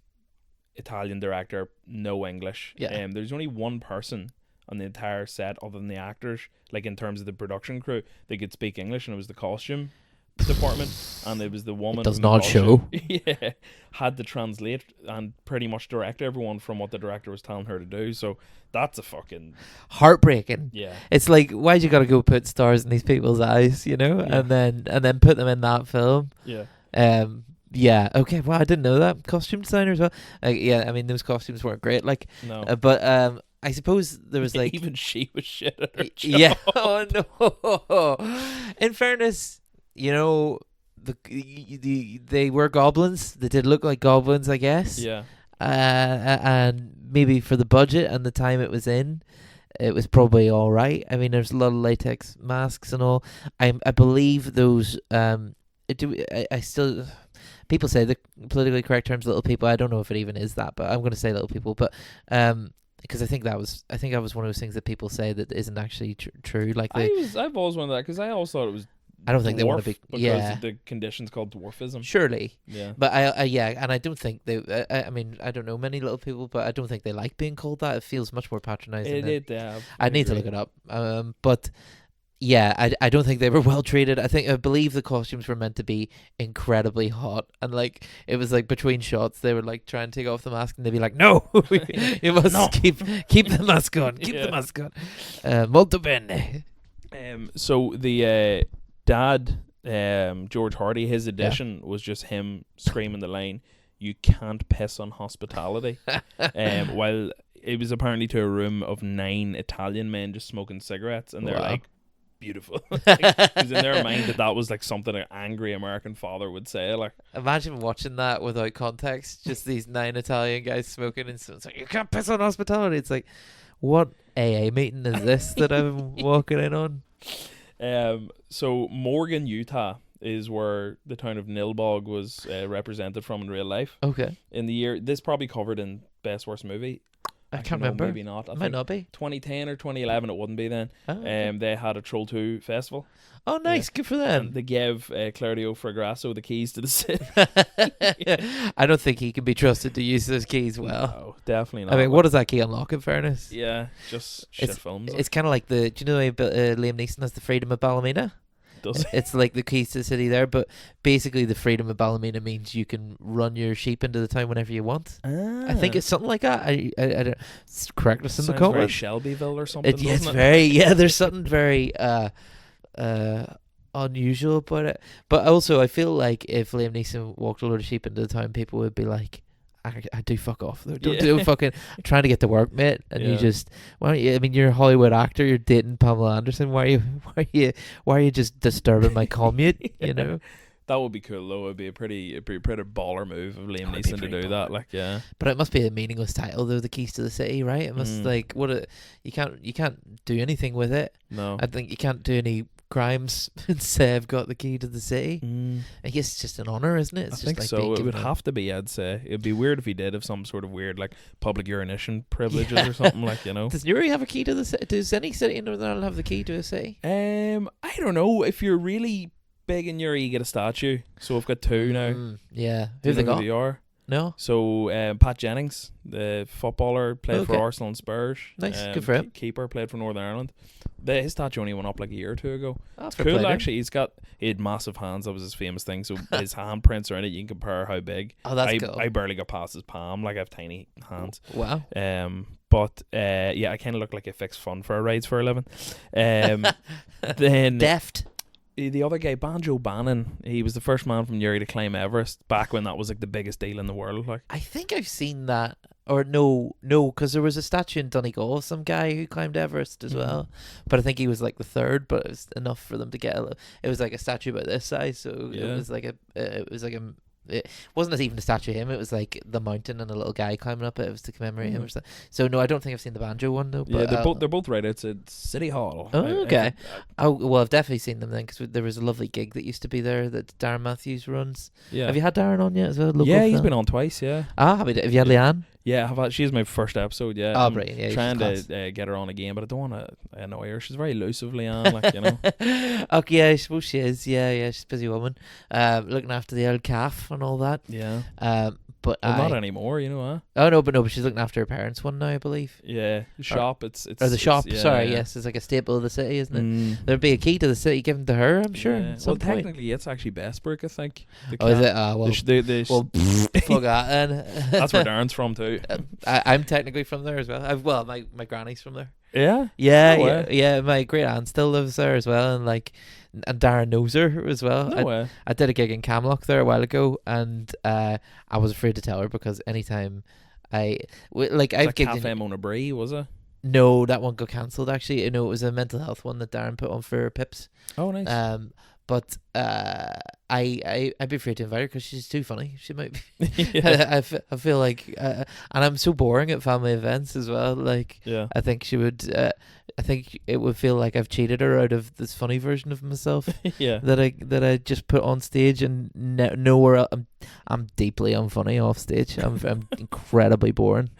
Italian director, no English. Yeah. There's only one person on the entire set other than the actors, like in terms of the production crew, they could speak English, and it was the costume department, and it was the woman. It does not show. Yeah, had to translate and pretty much direct everyone from what the director was telling her to do. So that's a fucking heartbreaking. Yeah, it's like, why'd you gotta go put stars in these people's eyes, and then put them in that film? Yeah. Yeah. Okay. Well, I didn't know that. Costume designer as well. I mean, those costumes weren't great. Like, no. But I suppose there was like even she was shit at her job. Yeah. Oh no. In fairness, they were goblins. They did look like goblins, I guess. Yeah. And maybe for the budget and the time it was in, it was probably all right. I mean, there's a lot of latex masks and all. I believe those. I still. People say the politically correct term's little people. I don't know if it even is that, but I'm going to say little people. But because I think that was one of those things that people say that isn't actually true. Like I've always wondered that because I always thought it was. I don't think they want to be because of the conditions called dwarfism. Surely, yeah. But and I don't think they. I mean, I don't know many little people, but I don't think they like being called that. It feels much more patronizing. Yeah. I need to look it up. But Yeah, I don't think they were well treated. I believe the costumes were meant to be incredibly hot, and like it was like between shots they would like try and take off the mask, and they'd be like, "No, you must keep the mask on, keep the mask on." Molto bene. So the dad, George Hardy, his edition was just him screaming the line, "You can't piss on hospitality," while it was apparently to a room of 9 Italian men just smoking cigarettes, and they're like, beautiful. Because in their mind that was like something an angry American father would say. Like, imagine watching that without context, just these 9 Italian guys smoking, and it's like, "You can't piss on hospitality." It's like, what AA meeting is this that I'm walking in on? So Morgan, Utah is where the town of Nilbog was represented from in real life. Okay. In the year, this probably covered in Best Worst Movie. I can't remember. Maybe not. Might not be. 2010 or 2011 it wouldn't be then. Oh, okay. They had a Troll 2 festival. Oh, nice. Good for them. And they gave Claudio Fragrasso the keys to the city. I don't think he can be trusted to use those keys well. No, definitely not. I mean, what does that key unlock, in fairness? Yeah, just shit films. It's kind of like do you know Liam Neeson has the freedom of Ballymena? It's like the keys to the city there, but basically the freedom of Ballymena means you can run your sheep into the town whenever you want. I think it's something like that. I don't correct us in the comments. Very Shelbyville or something. It's very there's something very unusual about it. But also I feel like if Liam Neeson walked a load of sheep into the town, people would be like, I do fuck off. Don't fucking trying to get to work, mate. And you just I mean, you're a Hollywood actor. You're dating Pamela Anderson. Why are you just disturbing my commute? You know. That would be cool though. It'd be a pretty baller move of Liam Neeson to do that. Like, yeah. But it must be a meaningless title though. The Keys to the City, right? It must you can't do anything with it. No. I think you can't do any crimes and say I've got the key to the city. I guess it's just an honour, isn't it? It's I think like so. It would have to be, I'd say. It'd be weird if he did have some sort of weird like public urination privileges or something, like, you know. Does Newry have a key to the city? Does any city in Northern Ireland have the key to a city? I don't know. If you're really big in Newry, you get a statue. So we've got 2 now. Yeah. Who they got? Who they are? No. So Pat Jennings, the footballer, played for Arsenal and Spurs. Nice, good for him. Keeper, played for Northern Ireland. His statue only went up like a year or 2 ago. Oh, it's cool, actually. He had massive hands. That was his famous thing. So his handprints are in it. You can compare how big. Oh, that's cool. I barely got past his palm. Like, I have tiny hands. Wow. But I kind of look like I fix fun for rides for a living. Then Deft. The other guy, Banjo Bannon, he was the first man from Newry to climb Everest back when that was like the biggest deal in the world. Like, I think I've seen that, or no, because there was a statue in Donegal of some guy who climbed Everest as well. But I think he was like the 3rd, but it was enough for them to get. It was like a statue about this size, so it was like it wasn't even a statue of him. It was like the mountain and a little guy climbing up it. It was to commemorate him or something. So no, I don't think I've seen the Banjo one though. But they're both right outside City Hall. Oh, okay. Well, I've definitely seen them then, because there was a lovely gig that used to be there that Darren Matthews runs. Yeah. Have you had Darren on yet as well? He's been on twice. Yeah. Have you had Leanne? Yeah, she's my first episode. Yeah. Oh, brilliant. Yeah, trying to get her on again, but I don't want to annoy her. She's very elusive, Leanne. Like, you know. Okay, yeah, I suppose she is. Yeah, she's a busy woman. Looking after the old calf and all that. Yeah. But not anymore, you know, huh? Oh no, but she's looking after her parents one now, I believe. Yeah, the shop. It's the shop. Yes, it's like a staple of the city, isn't it? There'd be a key to the city given to her, I'm sure. Yeah. Well, technically, it's actually Bestbrook, I think. Is it? Well, fuck that. Then. That's where Darren's from too. I'm technically from there as well. My granny's from there. Yeah. Yeah. My great aunt still lives there as well, and Darren knows her as well. No way. I did a gig in Camlock there a while ago, and I was afraid to tell her because anytime I've gigged Cafe Mona Brie, was it? No, that one got cancelled actually. You know, it was a mental health one that Darren put on for Pips. Oh, nice. But I'd be afraid to invite her because she's too funny. She might be. I feel like, and I'm so boring at family events as well. Like, yeah. I think she would. I think it would feel like I've cheated her out of this funny version of myself. Yeah. That I just put on stage and nowhere. I'm deeply unfunny off stage. I'm incredibly boring.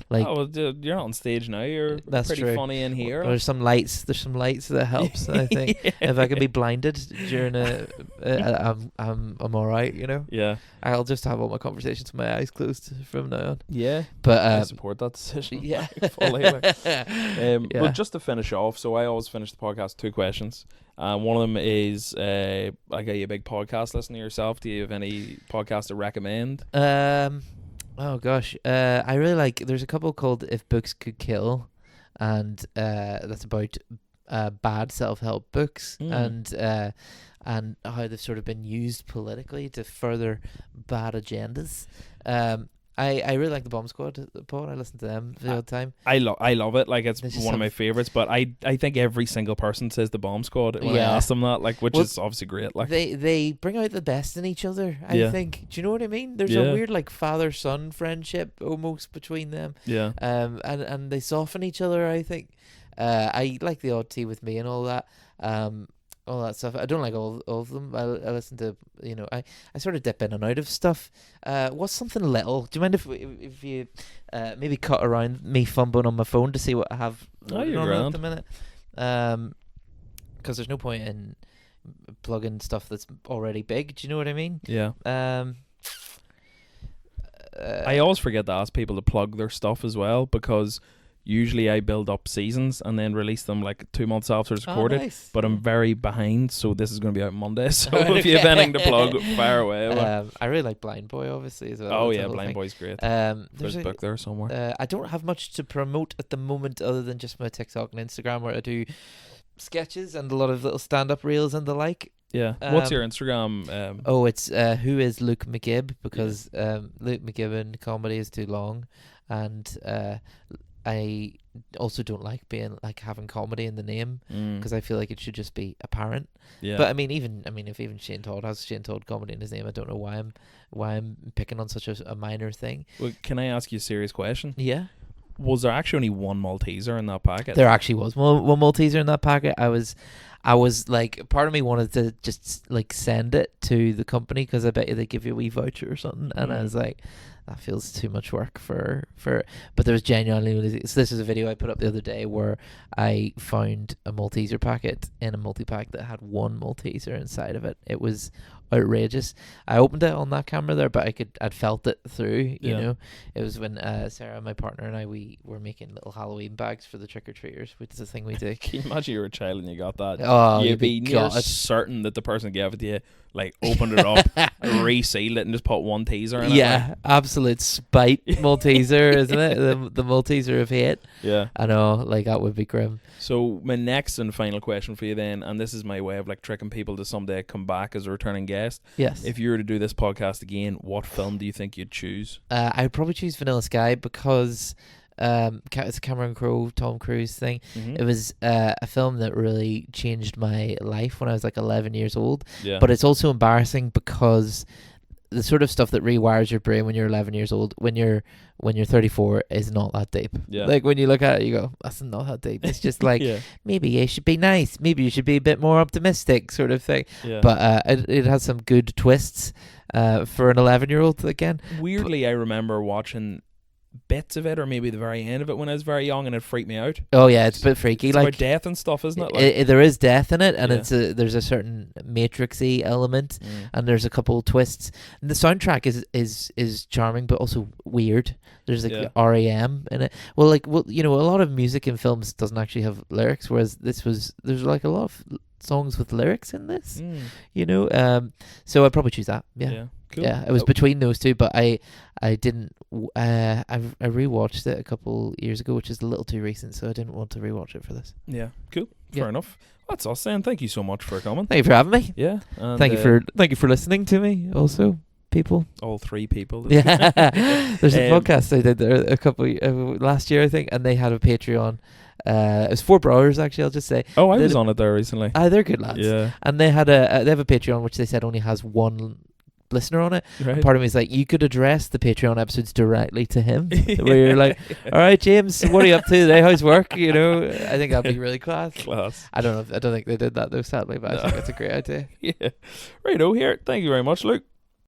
Like, you're not on stage now. That's pretty true. Funny in here. There's some lights. There's some lights that helps. I think if I can be blinded during I'm I'm all right. Yeah. I'll just have all my conversations with my eyes closed from now on. Yeah. But I support that decision. yeah. Fully. Like. Yeah. Well, just to finish off, so I always finish the podcast with 2 questions. One of them is, like, are you a big podcast listener yourself? Do you have any podcasts to recommend? Oh gosh, I really like. There's a couple called "If Books Could Kill," and that's about bad self-help books and how they've sort of been used politically to further bad agendas. I really like the Bomb Squad pod. I listen to them the odd time. I love it. Like, it's one of my favorites. But I think every single person says the Bomb Squad when I ask them that. Like, which is obviously great. Like, they bring out the best in each other. I think. Do you know what I mean? There's a weird like father-son friendship almost between them. Yeah. And they soften each other. I think. I like the odd tea with me and all that. All that stuff. I don't like all of them. I listen to, I sort of dip in and out of stuff. What's something little? Do you mind if you maybe cut around me fumbling on my phone to see what I have on at the minute? Because there's no point in plugging stuff that's already big. Do you know what I mean? Yeah. I always forget to ask people to plug their stuff as well, because usually I build up seasons and then release them like 2 months after it's recorded. Nice. But I'm very behind, so this is going to be out Monday. So if you have anything to plug, fire away. I really like Blind Boy, obviously, as well. Oh yeah, Blind Boy's great. There's a book there somewhere. I don't have much to promote at the moment other than just my TikTok and Instagram, where I do sketches and a lot of little stand-up reels and the like. Yeah. What's your Instagram? It's who is Luke McGibb, because Luke McGibbon comedy is too long, and I also don't like having comedy in the name, because I feel like it should just be apparent. Yeah. But if even Shane Todd has Shane Todd comedy in his name, I don't know why I'm picking on such a minor thing. Well, can I ask you a serious question? Yeah. Was there actually only one Malteser in that packet? There actually was one Malteser in that packet. I was like, part of me wanted to just like send it to the company, because I bet you they give you a wee voucher or something, and I was like, that feels too much work for but there was genuinely, so this is a video I put up the other day where I found a Malteser packet in a multi-pack that had one Malteser inside of it. It was outrageous. I opened it on that camera there, but I'd felt it through, you know. It was when Sarah, my partner, and we were making little Halloween bags for the trick-or-treaters, which is a thing we do. Can you imagine you were a child and you got that? Oh, you'd be near certain that the person who gave it to you like opened it up, resealed it, and just put one teaser in it. Yeah, absolute spite Malteser, isn't it? The Malteser of hate. Yeah, I know, like that would be grim. So my next and final question for you then, and this is my way of like tricking people to someday come back as a returning guest. Yes. If you were to do this podcast again, what film do you think you'd choose? I'd probably choose Vanilla Sky, because it's a Cameron Crowe, Tom Cruise thing. Mm-hmm. It was a film that really changed my life when I was like 11 years old. Yeah. But it's also embarrassing because the sort of stuff that rewires your brain when you're 11 years old, when you're 34, is not that deep. Yeah. Like when you look at it, you go, that's not that deep. It's just like, yeah. Maybe you should be nice. Maybe you should be a bit more optimistic, sort of thing. Yeah. But it has some good twists for an 11-year-old again. Weirdly, I remember watching bits of it, or maybe the very end of it when I was very young, and it freaked me out. Oh yeah, it's a bit freaky. It's like about death and stuff, isn't it? Like, there is death in it, and Yeah. there's a certain Matrixy element, and there's a couple of twists. And the soundtrack is charming, but also weird. There's like REM in it. Well, a lot of music in films doesn't actually have lyrics, whereas there's like a lot of songs with lyrics in this. So I'd probably choose that. Yeah. Cool. Yeah, it was between those two, but I didn't. I rewatched it a couple years ago, which is a little too recent, so I didn't want to rewatch it for this. Yeah, cool. Fair enough. That's us then. Thank you so much for coming. Thank you for having me. Yeah. And thank you for listening to me. Also, people. All 3 people. Yeah. There's a podcast I did there a couple last year, I think, and they had a Patreon. It was 4 brothers, actually. I'll just say. Oh, I was on it there recently. They're good lads. Yeah. And they have a Patreon which they said only has 1 listener on it. Right. And part of me is like, you could address the Patreon episodes directly to him, where you're like, all right, James, what are you up to today? How's work? I think that'd be really class. I don't think they did that though, sadly, but I think it's a great idea. Yeah. Righto, here. Thank you very much, Luke.